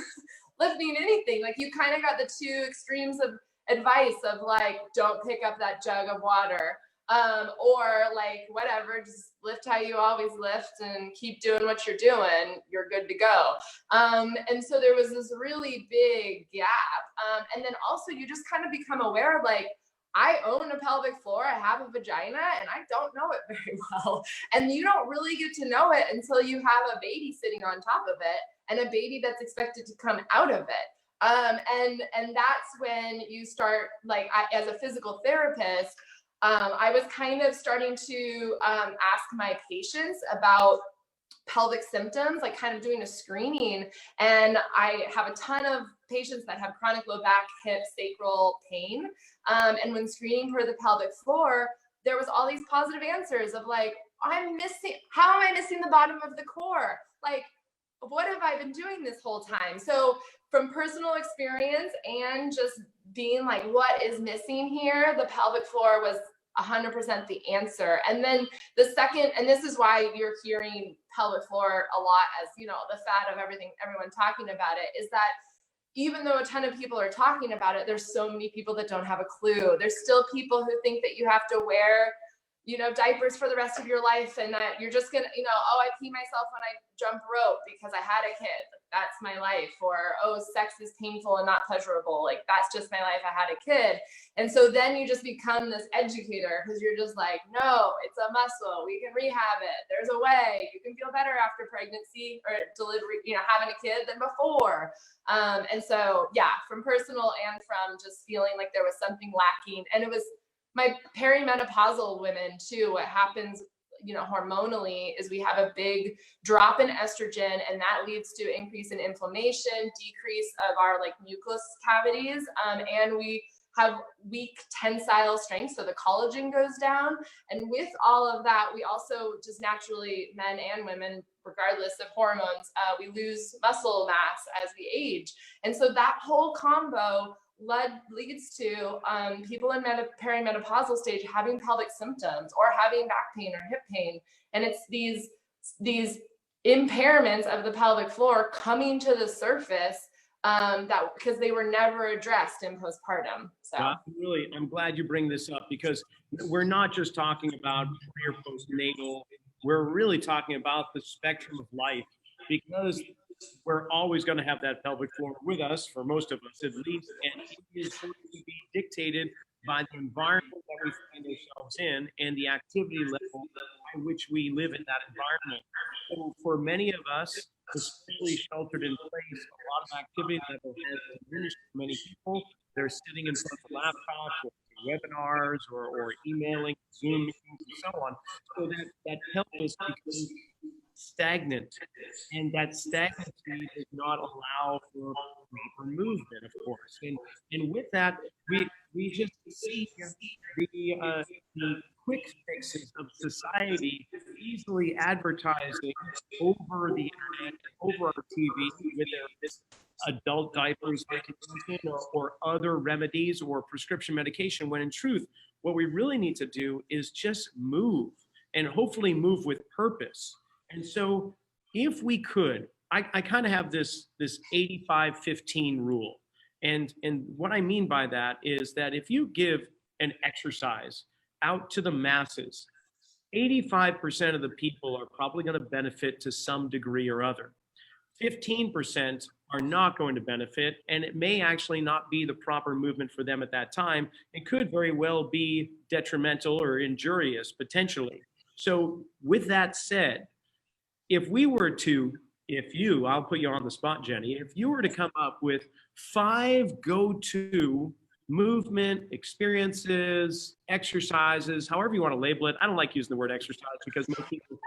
Speaker 4: lifting anything. Like you kind of got the two extremes of advice of like, don't pick up that jug of water. Or like, whatever, just lift how you always lift and keep doing what you're doing. You're good to go. And so there was this really big gap. And then also you just kind of become aware of like, I own a pelvic floor, I have a vagina, and I don't know it very well. And you don't really get to know it until you have a baby sitting on top of it and a baby that's expected to come out of it. And that's when you start, like, as a physical therapist, I was kind of starting to ask my patients about pelvic symptoms, like kind of doing a screening. And I have a ton of patients that have chronic low back, hip, sacral pain. And when screening for the pelvic floor, there was all these positive answers of like, how am I missing the bottom of the core? Like, what have I been doing this whole time? So from personal experience and just being like, what is missing here? The pelvic floor was 100% the answer. And then the second, and this is why you're hearing pelvic floor a lot as, the fad of everyone talking about it, is that even though a ton of people are talking about it, there's so many people that don't have a clue. There's still people who think that you have to wear, you know, diapers for the rest of your life, and that you're just gonna, you know, oh, I pee myself when I jump rope because I had a kid. That's my life. Or, oh, sex is painful and not pleasurable. Like, that's just my life. I had a kid. And so then you just become this educator because you're just like, no, it's a muscle. We can rehab it. There's a way. You can feel better after pregnancy or delivery, you know, having a kid than before. And so, yeah, from personal and from just feeling like there was something lacking. And it was my perimenopausal women too. What happens, you know, hormonally is we have a big drop in estrogen, and that leads to increase in inflammation, decrease of our like mucus cavities, and we have weak tensile strength, so the collagen goes down. And with all of that, we also just naturally, men and women, regardless of hormones, we lose muscle mass as we age. And so that whole combo leads to people in perimenopausal stage having pelvic symptoms or having back pain or hip pain. And it's these impairments of the pelvic floor coming to the surface that because they were never addressed in postpartum. So
Speaker 3: I'm glad you bring this up, because we're not just talking about pre or postnatal. We're really talking about the spectrum of life, because we're always going to have that pelvic floor with us, for most of us at least, and it is going to be dictated by the environment that we find ourselves in and the activity level by which we live in that environment. So for many of us, especially sheltered in place, a lot of activity level has diminished for many people. They're sitting in front of a laptop or webinars or emailing, Zoom meetings, and so on. So that pelvis becomes stagnant, and that stagnancy does not allow for proper movement, of course. And with that, we just see the quick fixes of society easily advertising over the internet, over our TV, with their adult diapers, like you mentioned, or other remedies or prescription medication, when in truth, what we really need to do is just move, and hopefully move with purpose. And so if we could, I kind of have this 85-15 rule. And what I mean by that is that if you give an exercise out to the masses, 85% of the people are probably going to benefit to some degree or other. 15% are not going to benefit, and it may actually not be the proper movement for them at that time. It could very well be detrimental or injurious, potentially. So with that said, if we were to, I'll put you on the spot, Jenny, if you were to come up with 5 go-to movement, experiences, exercises, however you want to label it. I don't like using the word exercise because most people,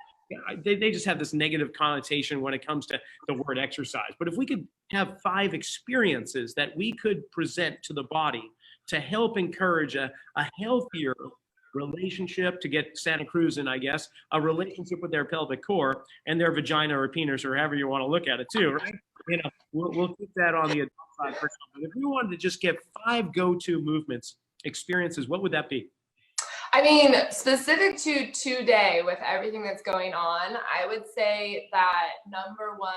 Speaker 3: they just have this negative connotation when it comes to the word exercise. But if we could have 5 experiences that we could present to the body to help encourage a healthier relationship, to get Santa Cruz in, I guess, a relationship with their pelvic core and their vagina or penis, or however you want to look at it too, right? You know, we'll keep that on the adult side for now. But if we wanted to just get 5 go-to movements, experiences, what would that be?
Speaker 4: I mean, specific to today with everything that's going on, I would say that number 1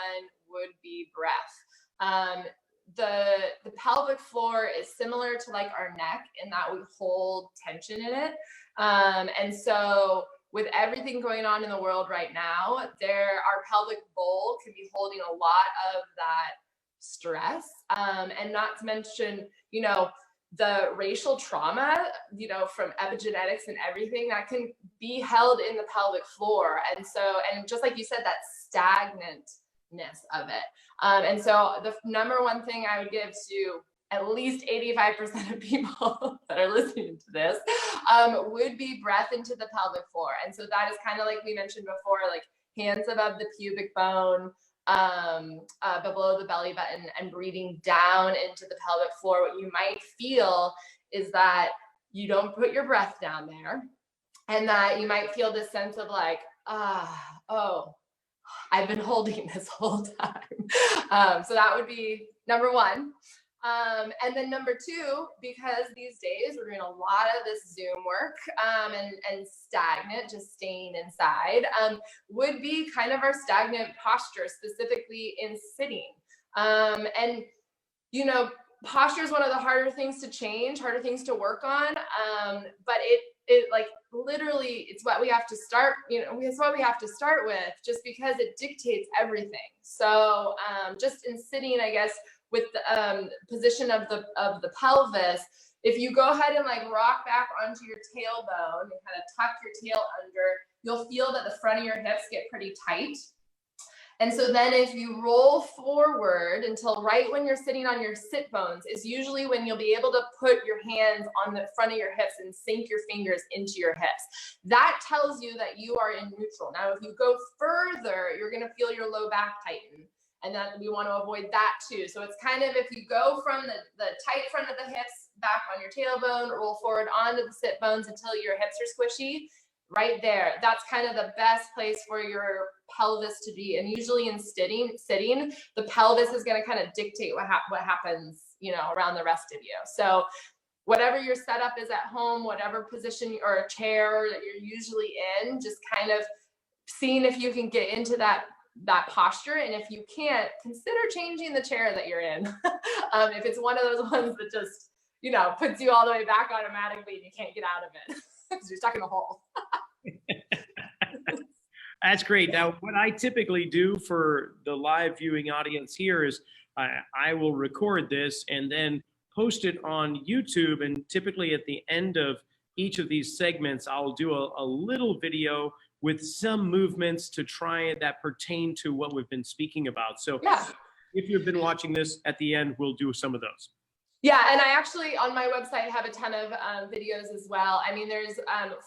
Speaker 4: would be breath. The pelvic floor is similar to like our neck in that we hold tension in it. And so with everything going on in the world right now, our pelvic bowl can be holding a lot of that stress. And not to mention, you know, the racial trauma, you know, from epigenetics and everything that can be held in the pelvic floor. And so, and just like you said, that stagnantness of it. And so the number 1 thing I would give to at least 85% of people that are listening to this would be breath into the pelvic floor. And so that is kind of like we mentioned before, like hands above the pubic bone, below the belly button, and breathing down into the pelvic floor. What you might feel is that you don't put your breath down there, and that you might feel this sense of like, oh, I've been holding this whole time. So that would be number 1. And then number 2, because these days we're doing a lot of this Zoom work and stagnant, just staying inside, would be kind of our stagnant posture, specifically in sitting. And you know, posture is one of the harder things to change, harder things to work on. But it like literally, it's what we have to start, you know, it's what we have to start with, just because it dictates everything. So just in sitting, I guess, with the position of the pelvis, if you go ahead and like rock back onto your tailbone and kind of tuck your tail under, you'll feel that the front of your hips get pretty tight. And so then if you roll forward until right when you're sitting on your sit bones is usually when you'll be able to put your hands on the front of your hips and sink your fingers into your hips. That tells you that you are in neutral. Now, if you go further, you're going to feel your low back tighten. And then we want to avoid that too. So it's kind of, if you go from the tight front of the hips back on your tailbone, roll forward onto the sit bones until your hips are squishy, right there. That's kind of the best place for your pelvis to be. And usually in sitting, the pelvis is going to kind of dictate what happens, you know, around the rest of you. So whatever your setup is at home, whatever position or a chair that you're usually in, just kind of seeing if you can get into that posture. And if you can't, consider changing the chair that you're in. If it's one of those ones that just, you know, puts you all the way back automatically and you can't get out of it because you're stuck in a hole.
Speaker 3: That's great. Now, what I typically do for the live viewing audience here is I will record this and then post it on YouTube. And typically at the end of each of these segments, I'll do a little video with some movements to try that pertain to what we've been speaking about. So yeah, if you've been watching this at the end, we'll do some of those.
Speaker 4: Yeah, and I actually, on my website, have a ton of videos as well. I mean, there's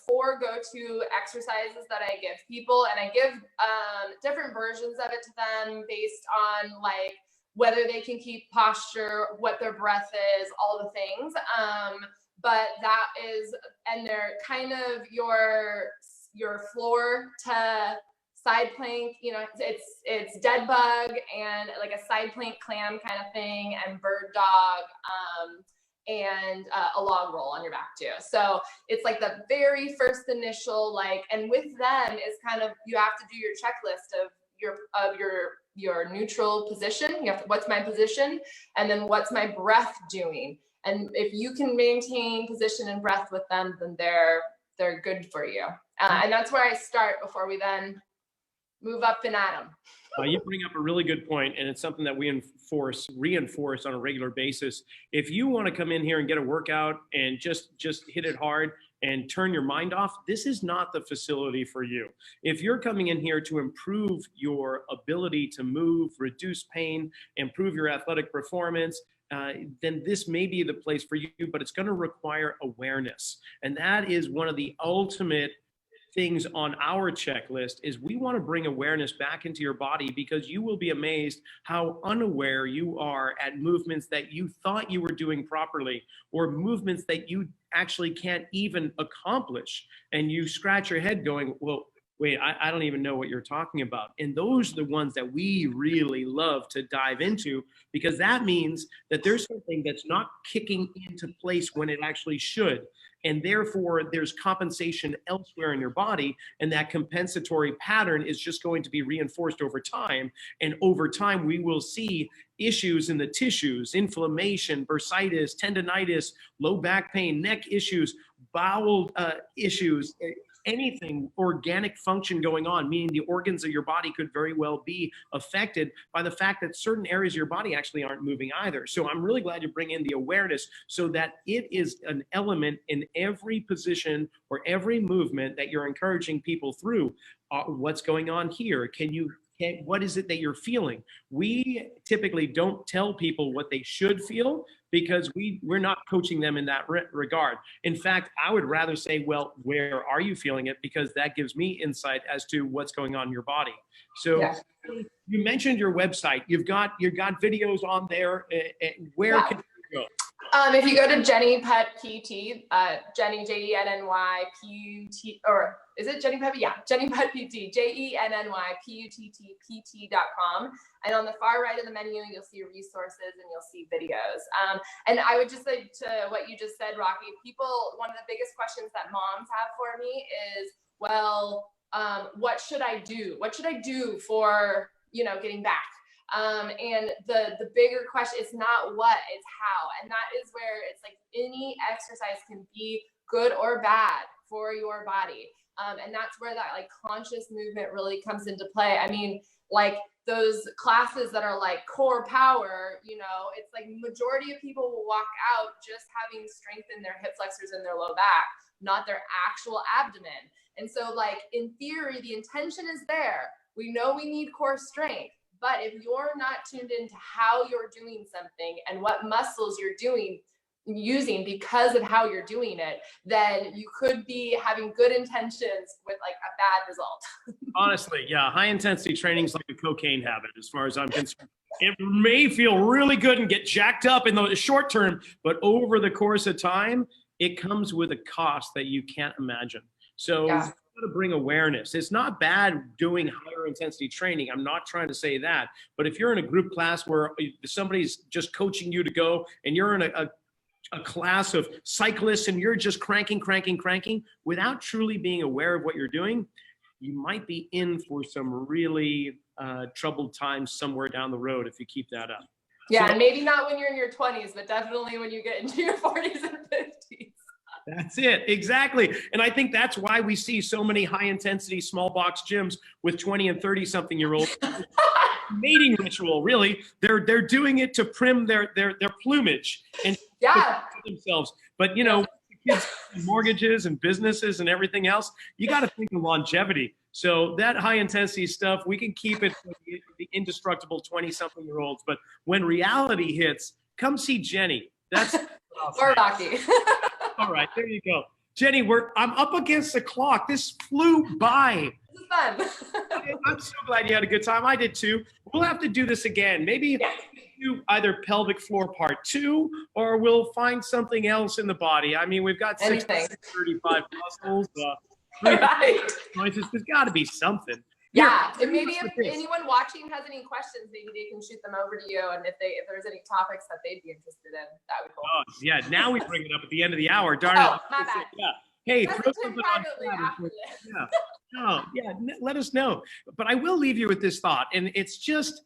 Speaker 4: 4 go-to exercises that I give people, and I give different versions of it to them based on like whether they can keep posture, what their breath is, all the things. But that is, and they're kind of your floor to side plank, you know, it's dead bug and like a side plank clam kind of thing, and bird dog, and a log roll on your back too. So it's like the very first initial, like, and with them is kind of, you have to do your checklist of your neutral position. You have to, what's my position, and then what's my breath doing. And if you can maintain position and breath with them, then they're good for you. And that's where I start before we then move up and at them.
Speaker 3: You bring up a really good point, and it's something that we reinforce on a regular basis. If you want to come in here and get a workout and just hit it hard and turn your mind off, this is not the facility for you. If you're coming in here to improve your ability to move, reduce pain, improve your athletic performance, then this may be the place for you, but it's going to require awareness. And that is one of the ultimate things on our checklist, is we want to bring awareness back into your body, because you will be amazed how unaware you are at movements that you thought you were doing properly, or movements that you actually can't even accomplish. And you scratch your head going, well, wait, I don't even know what you're talking about. And those are the ones that we really love to dive into, because that means that there's something that's not kicking into place when it actually should. And therefore, there's compensation elsewhere in your body, and that compensatory pattern is just going to be reinforced over time. And over time, we will see issues in the tissues, inflammation, bursitis, tendonitis, low back pain, neck issues, bowel issues, anything organic function going on, meaning the organs of your body could very well be affected by the fact that certain areas of your body actually aren't moving either. So I'm really glad you bring in the awareness, so that it is an element in every position or every movement that you're encouraging people through. What's going on here? What is it that you're feeling? We typically don't tell people what they should feel, because we're not coaching them in that regard. In fact, I would rather say, well, where are you feeling it? Because that gives me insight as to what's going on in your body. So yes. You mentioned your website. You've got videos on there. Where can you go?
Speaker 4: If you go to Jenny Putt PT, Jenny, Jenny Putt, or is it Jenny Putt? Yeah, Jenny Putt PT, JennyPutt.com. And on the far right of the menu, you'll see resources and you'll see videos. And I would just say to what you just said, Rocky, one of the biggest questions that moms have for me is, well, what should I do? What should I do for, getting back? And the bigger question, it's not what, it's how. And that is where it's like any exercise can be good or bad for your body. And that's where that like conscious movement really comes into play. I mean, like those classes that are like core power, you know, it's like majority of people will walk out just having strengthened their hip flexors and their low back, not their actual abdomen. And so like in theory, the intention is there. We know we need core strength, but if you're not tuned into how you're doing something and what muscles you're using because of how you're doing it, then you could be having good intentions with like a bad result.
Speaker 3: Honestly, yeah, high intensity training is like a cocaine habit as far as I'm concerned. It may feel really good and get jacked up in the short term, but over the course of time, it comes with a cost that you can't imagine. So
Speaker 4: Yeah.
Speaker 3: you've got to bring awareness. It's not bad doing higher intensity training. I'm not trying to say that, but if you're in a group class where somebody's just coaching you to go and you're in a class of cyclists and you're just cranking without truly being aware of what you're doing, you might be in for some really troubled times somewhere down the road if you keep that up.
Speaker 4: Yeah,
Speaker 3: So,
Speaker 4: and maybe not when you're in your 20s, but definitely when you get into your 40s and 50s.
Speaker 3: that's it, exactly. And I think that's why we see so many high intensity small box gyms with 20 and 30 something year olds. Mating ritual, really. They're doing it to prim their plumage and
Speaker 4: Yeah.
Speaker 3: themselves. But you know, kids and mortgages and businesses and everything else, you got to think of longevity. So that high intensity stuff, we can keep it for the indestructible 20 something year olds. But when reality hits, come see Jenny. That's
Speaker 4: Or Rocky.
Speaker 3: all right. There you go. Jenny, I'm up against the clock. This flew by.
Speaker 4: This is fun.
Speaker 3: I'm so glad you had a good time. I did too. We'll have to do this again. Maybe do either pelvic floor part 2, or we'll find something else in the body. I mean, we've got 635 muscles,
Speaker 4: Right.
Speaker 3: choices. There's got to be something.
Speaker 4: Yeah, and maybe if anyone watching has any questions, maybe they can shoot them over to you. And if there's any topics that they'd be interested in, that would be cool.
Speaker 3: Oh, yeah. Now we bring it up at the end of the hour. Darn
Speaker 4: Oh,
Speaker 3: it.
Speaker 4: my bad.
Speaker 3: Yeah. Hey,
Speaker 4: Message
Speaker 3: throw
Speaker 4: him
Speaker 3: something on
Speaker 4: privately
Speaker 3: chat.
Speaker 4: after this.
Speaker 3: Yeah. Oh, yeah. Let us know. But I will leave you with this thought, and it's just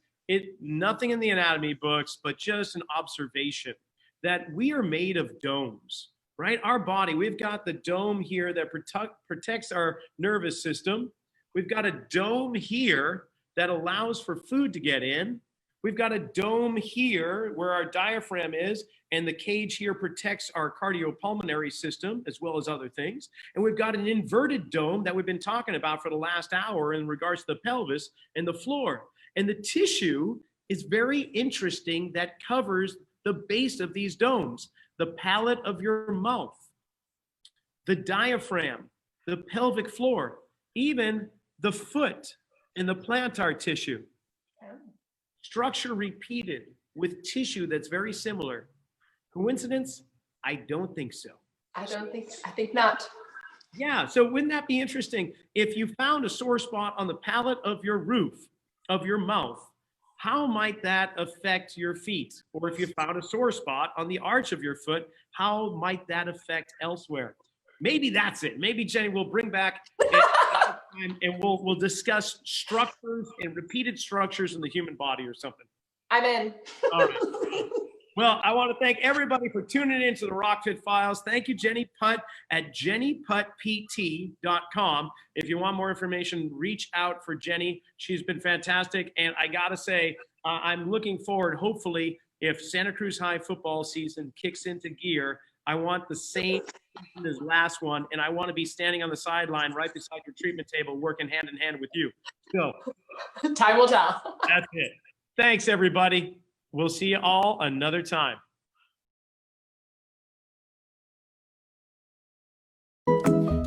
Speaker 3: nothing in the anatomy books, but just an observation that we are made of domes, right? Our body, we've got the dome here that protects our nervous system. We've got a dome here that allows for food to get in. We've got a dome here where our diaphragm is, and the cage here protects our cardiopulmonary system as well as other things. And we've got an inverted dome that we've been talking about for the last hour in regards to the pelvis and the floor. And the tissue is very interesting that covers the base of these domes, the palate of your mouth, the diaphragm, the pelvic floor, even the foot and the plantar tissue. Structure repeated with tissue that's very similar. Coincidence? I don't think so.
Speaker 4: I think not.
Speaker 3: Yeah, so wouldn't that be interesting? If you found a sore spot on the palate of your roof, of your mouth, how might that affect your feet? Or if you found a sore spot on the arch of your foot, how might that affect elsewhere? Maybe that's it. Maybe Jenny will bring back and we'll discuss structures and repeated structures in the human body or something.
Speaker 4: I'm in.
Speaker 3: All right. Well, I want to thank everybody for tuning in to the RockFit Files. Thank you, Jenny Putt at jennyputtpt.com. If you want more information, reach out for Jenny. She's been fantastic. And I got to say, I'm looking forward, hopefully, if Santa Cruz High football season kicks into gear, I want the same as last one, and I want to be standing on the sideline right beside your treatment table working hand in hand with you. So
Speaker 4: Time will tell.
Speaker 3: that's it. Thanks, everybody. We'll see you all another time.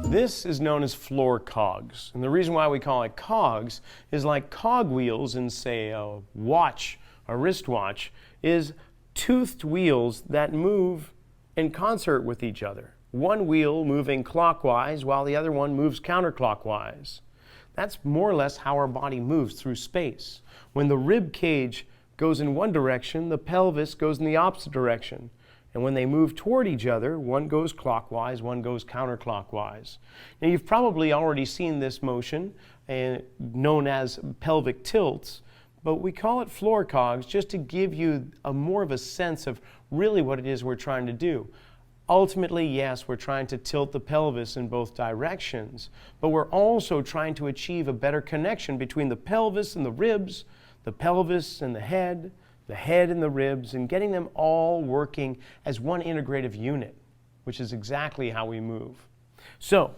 Speaker 1: This is known as floor cogs. And the reason why we call it cogs is like cog wheels in, say, a watch, a wristwatch, is toothed wheels that move in concert with each other. One wheel moving clockwise while the other one moves counterclockwise. That's more or less how our body moves through space. When the rib cage goes in one direction, the pelvis goes in the opposite direction. And when they move toward each other, one goes clockwise, one goes counterclockwise. Now you've probably already seen this motion, known as pelvic tilts, But we call it floor cogs just to give you more of a sense of really what it is we're trying to do. Ultimately, yes, we're trying to tilt the pelvis in both directions, but we're also trying to achieve a better connection between the pelvis and the ribs, the pelvis and the head and the ribs, and getting them all working as one integrative unit, which is exactly how we move. So,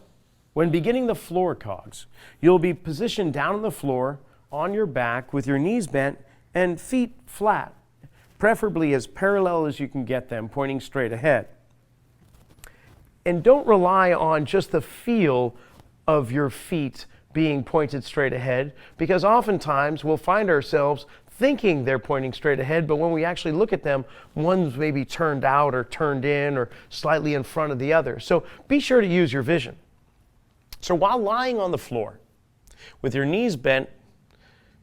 Speaker 1: when beginning the floor cogs, you'll be positioned down on the floor on your back with your knees bent and feet flat, preferably as parallel as you can get them, pointing straight ahead. And don't rely on just the feel of your feet being pointed straight ahead, because oftentimes we'll find ourselves thinking they're pointing straight ahead, but when we actually look at them, one's maybe turned out or turned in or slightly in front of the other. So be sure to use your vision. So while lying on the floor with your knees bent,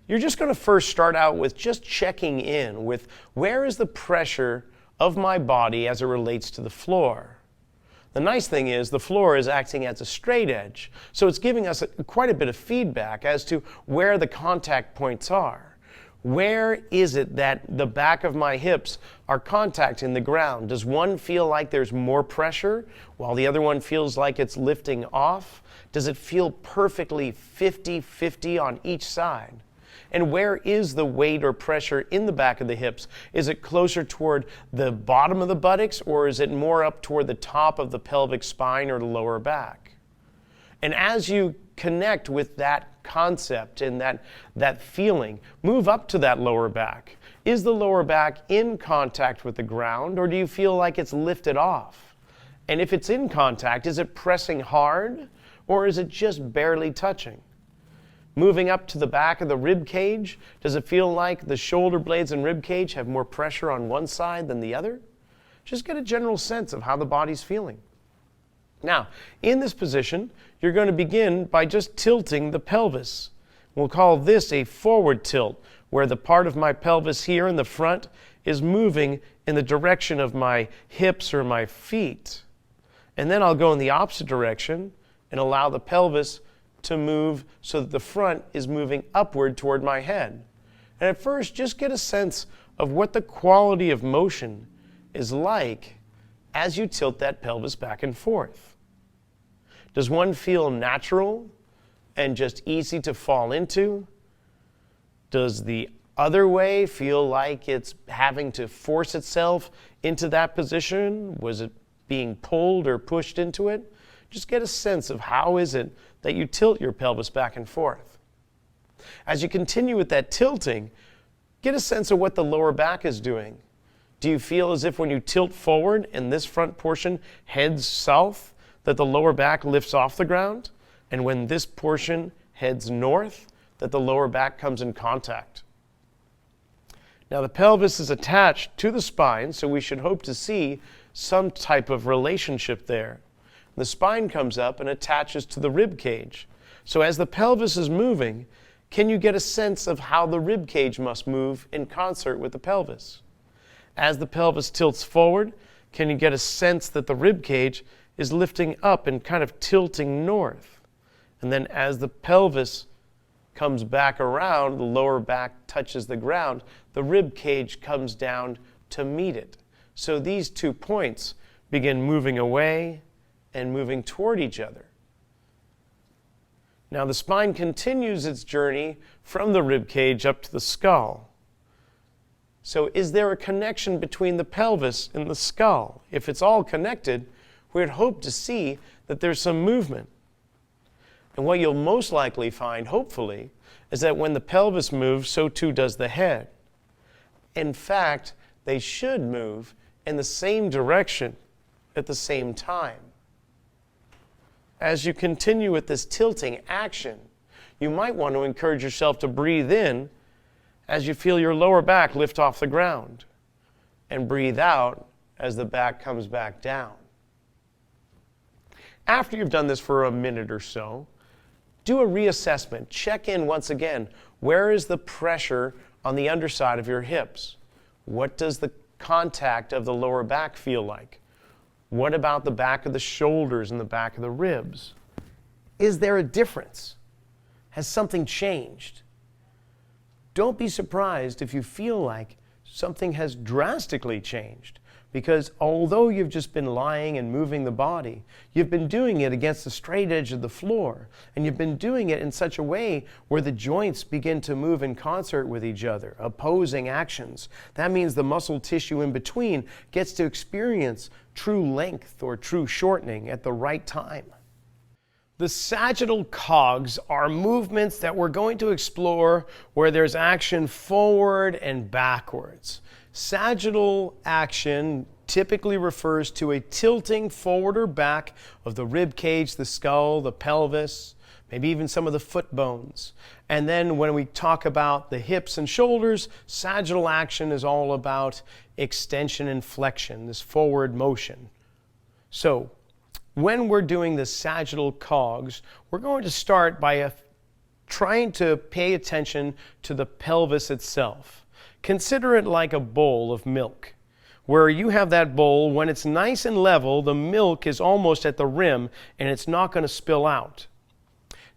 Speaker 1: you're just going to first start out with just checking in with where is the pressure of my body as it relates to the floor. The nice thing is the floor is acting as a straight edge, so it's giving us quite a bit of feedback as to where the contact points are. Where is it that the back of my hips are contacting the ground? Does one feel like there's more pressure while the other one feels like it's lifting off? Does it feel perfectly 50-50 on each side? And where is the weight or pressure in the back of the hips? Is it closer toward the bottom of the buttocks, or is it more up toward the top of the pelvic spine or the lower back? And as you connect with that concept and that feeling, move up to that lower back. Is the lower back in contact with the ground, or do you feel like it's lifted off? And if it's in contact, is it pressing hard, or is it just barely touching? Moving up to the back of the rib cage, does it feel like the shoulder blades and rib cage have more pressure on one side than the other? Just get a general sense of how the body's feeling. Now, in this position, you're going to begin by just tilting the pelvis. We'll call this a forward tilt, where the part of my pelvis here in the front is moving in the direction of my hips or my feet. And then I'll go in the opposite direction and allow the pelvis to move so that the front is moving upward toward my head. And at first, just get a sense of what the quality of motion is like as you tilt that pelvis back and forth. Does one feel natural and just easy to fall into? Does the other way feel like it's having to force itself into that position? Was it being pulled or pushed into it? Just get a sense of how is it that you tilt your pelvis back and forth. As you continue with that tilting, get a sense of what the lower back is doing. Do you feel as if when you tilt forward and this front portion heads south, that the lower back lifts off the ground? And when this portion heads north, that the lower back comes in contact? Now the pelvis is attached to the spine, so we should hope to see some type of relationship there. The spine comes up and attaches to the rib cage. So as the pelvis is moving, can you get a sense of how the rib cage must move in concert with the pelvis? As the pelvis tilts forward, can you get a sense that the rib cage is lifting up and kind of tilting north? And then as the pelvis comes back around, the lower back touches the ground, the rib cage comes down to meet it. So these 2 points begin moving away and moving toward each other. Now the spine continues its journey from the rib cage up to the skull. So is there a connection between the pelvis and the skull? If it's all connected, we'd hope to see that there's some movement. And what you'll most likely find, hopefully, is that when the pelvis moves, so too does the head. In fact, they should move in the same direction at the same time. As you continue with this tilting action, you might want to encourage yourself to breathe in as you feel your lower back lift off the ground, and breathe out as the back comes back down. After you've done this for a minute or so, do a reassessment. Check in once again. Where is the pressure on the underside of your hips? What does the contact of the lower back feel like? What about the back of the shoulders and the back of the ribs? Is there a difference? Has something changed? don't be surprised if you feel like something has drastically changed. Because although you've just been lying and moving the body, you've been doing it against the straight edge of the floor. And you've been doing it in such a way where the joints begin to move in concert with each other, opposing actions. That means the muscle tissue in between gets to experience true length or true shortening at the right time. The sagittal cogs are movements that we're going to explore where there's action forward and backwards. Sagittal action typically refers to a tilting forward or back of the rib cage, the skull, the pelvis, maybe even some of the foot bones. And then when we talk about the hips and shoulders, sagittal action is all about extension and flexion, this forward motion. So when we're doing the sagittal cogs, we're going to start by trying to pay attention to the pelvis itself. Consider it like a bowl of milk, where you have that bowl, when it's nice and level, the milk is almost at the rim and it's not going to spill out.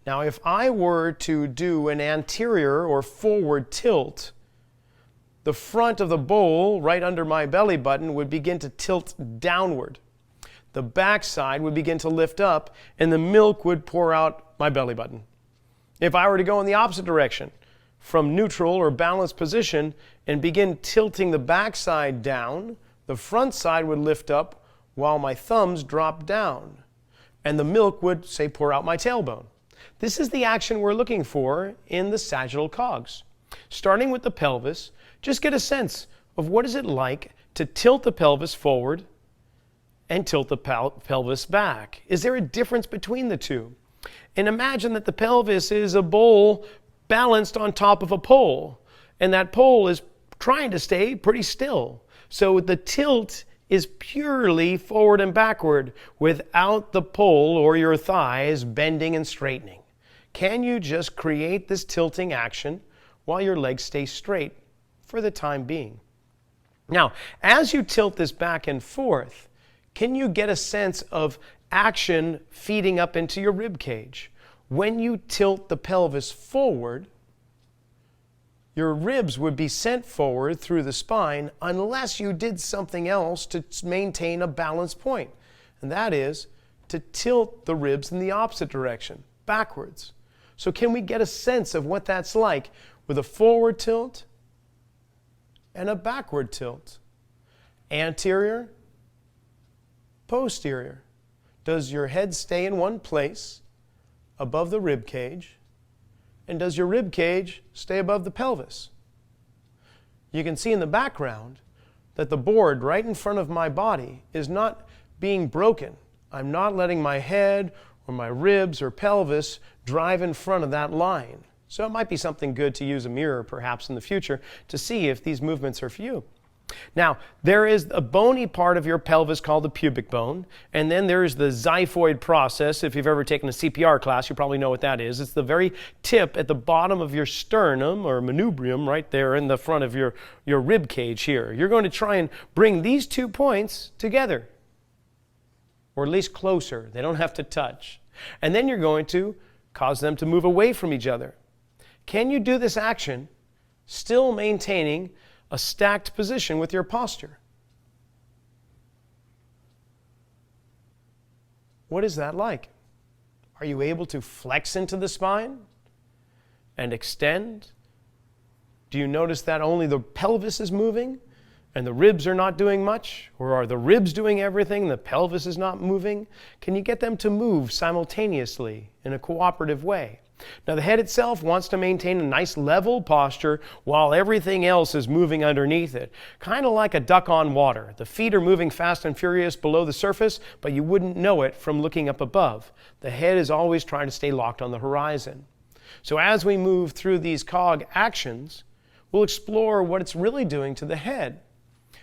Speaker 1: Now, if I were to do an anterior or forward tilt, the front of the bowl right under my belly button would begin to tilt downward. The back side would begin to lift up and the milk would pour out my belly button. If I were to go in the opposite direction, from neutral or balanced position and begin tilting the backside down, the front side would lift up while my thumbs drop down. And the milk would, say, pour out my tailbone. This is the action we're looking for in the sagittal cogs. Starting with the pelvis, just get a sense of what is it like to tilt the pelvis forward and tilt the pelvis back. Is there a difference between the two? And imagine that the pelvis is a bowl balanced on top of a pole, and that pole is trying to stay pretty still. So the tilt is purely forward and backward without the pole or your thighs bending and straightening. Can you just create this tilting action while your legs stay straight for the time being? Now, as you tilt this back and forth, can you get a sense of action feeding up into your rib cage? When you tilt the pelvis forward, your ribs would be sent forward through the spine unless you did something else to maintain a balanced point. And that is to tilt the ribs in the opposite direction, backwards. So can we get a sense of what that's like with a forward tilt and a backward tilt? Anterior, posterior. Does your head stay in one place above the rib cage? And does your rib cage stay above the pelvis? You can see in the background that the board right in front of my body is not being broken. I'm not letting my head or my ribs or pelvis drive in front of that line. So it might be something good to use a mirror perhaps in the future to see if these movements are for you. Now, there is a bony part of your pelvis called the pubic bone, and then there's the xiphoid process. If you've ever taken a CPR class, you probably know what that is. It's the very tip at the bottom of your sternum or manubrium right there in the front of your rib cage here. You're going to try and bring these 2 points together, or at least closer. They don't have to touch. And then you're going to cause them to move away from each other. Can you do this action still maintaining a stacked position with your posture? What is that like? Are you able to flex into the spine and extend? Do you notice that only the pelvis is moving and the ribs are not doing much? Or are the ribs doing everything and the pelvis is not moving? Can you get them to move simultaneously in a cooperative way? Now, the head itself wants to maintain a nice level posture while everything else is moving underneath it. Kind of like a duck on water. The feet are moving fast and furious below the surface, but you wouldn't know it from looking up above. The head is always trying to stay locked on the horizon. So as we move through these cog actions, we'll explore what it's really doing to the head.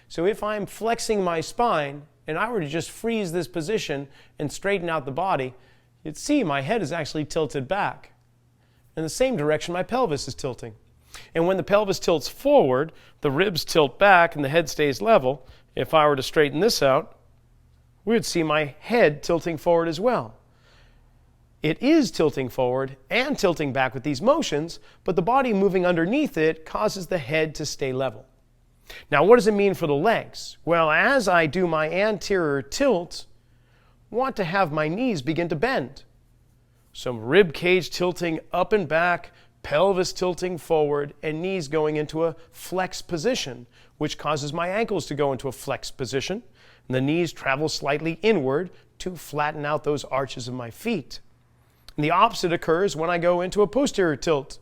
Speaker 1: So if I'm flexing my spine and I were to just freeze this position and straighten out the body, you'd see my head is actually tilted back. In the same direction my pelvis is tilting. And when the pelvis tilts forward, the ribs tilt back and the head stays level. If I were to straighten this out, we would see my head tilting forward as well. It is tilting forward and tilting back with these motions, but the body moving underneath it causes the head to stay level. Now, what does it mean for the legs? Well, as I do my anterior tilt, I want to have my knees begin to bend. Some rib cage tilting up and back, pelvis tilting forward, and knees going into a flex position, which causes my ankles to go into a flex position, and the knees travel slightly inward to flatten out those arches of my feet. And the opposite occurs when I go into a posterior tilt.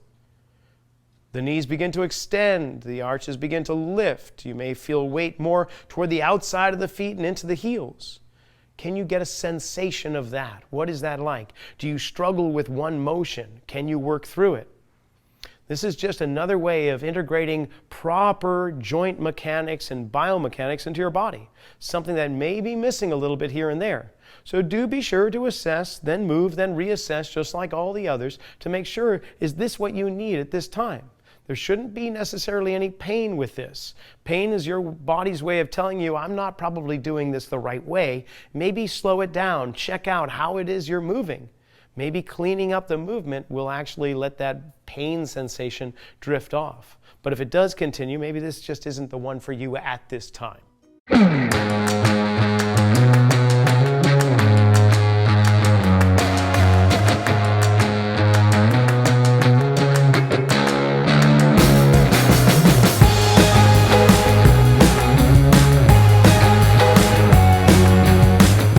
Speaker 1: The knees begin to extend, the arches begin to lift. You may feel weight more toward the outside of the feet and into the heels. Can you get a sensation of that? What is that like? Do you struggle with one motion? Can you work through it? This is just another way of integrating proper joint mechanics and biomechanics into your body, something that may be missing a little bit here and there. So do be sure to assess, then move, then reassess, just like all the others, to make sure, is this what you need at this time? There shouldn't be necessarily any pain with this. Pain is your body's way of telling you, I'm not probably doing this the right way. Maybe slow it down, check out how it is you're moving. Maybe cleaning up the movement will actually let that pain sensation drift off. But if it does continue, maybe this just isn't the one for you at this time.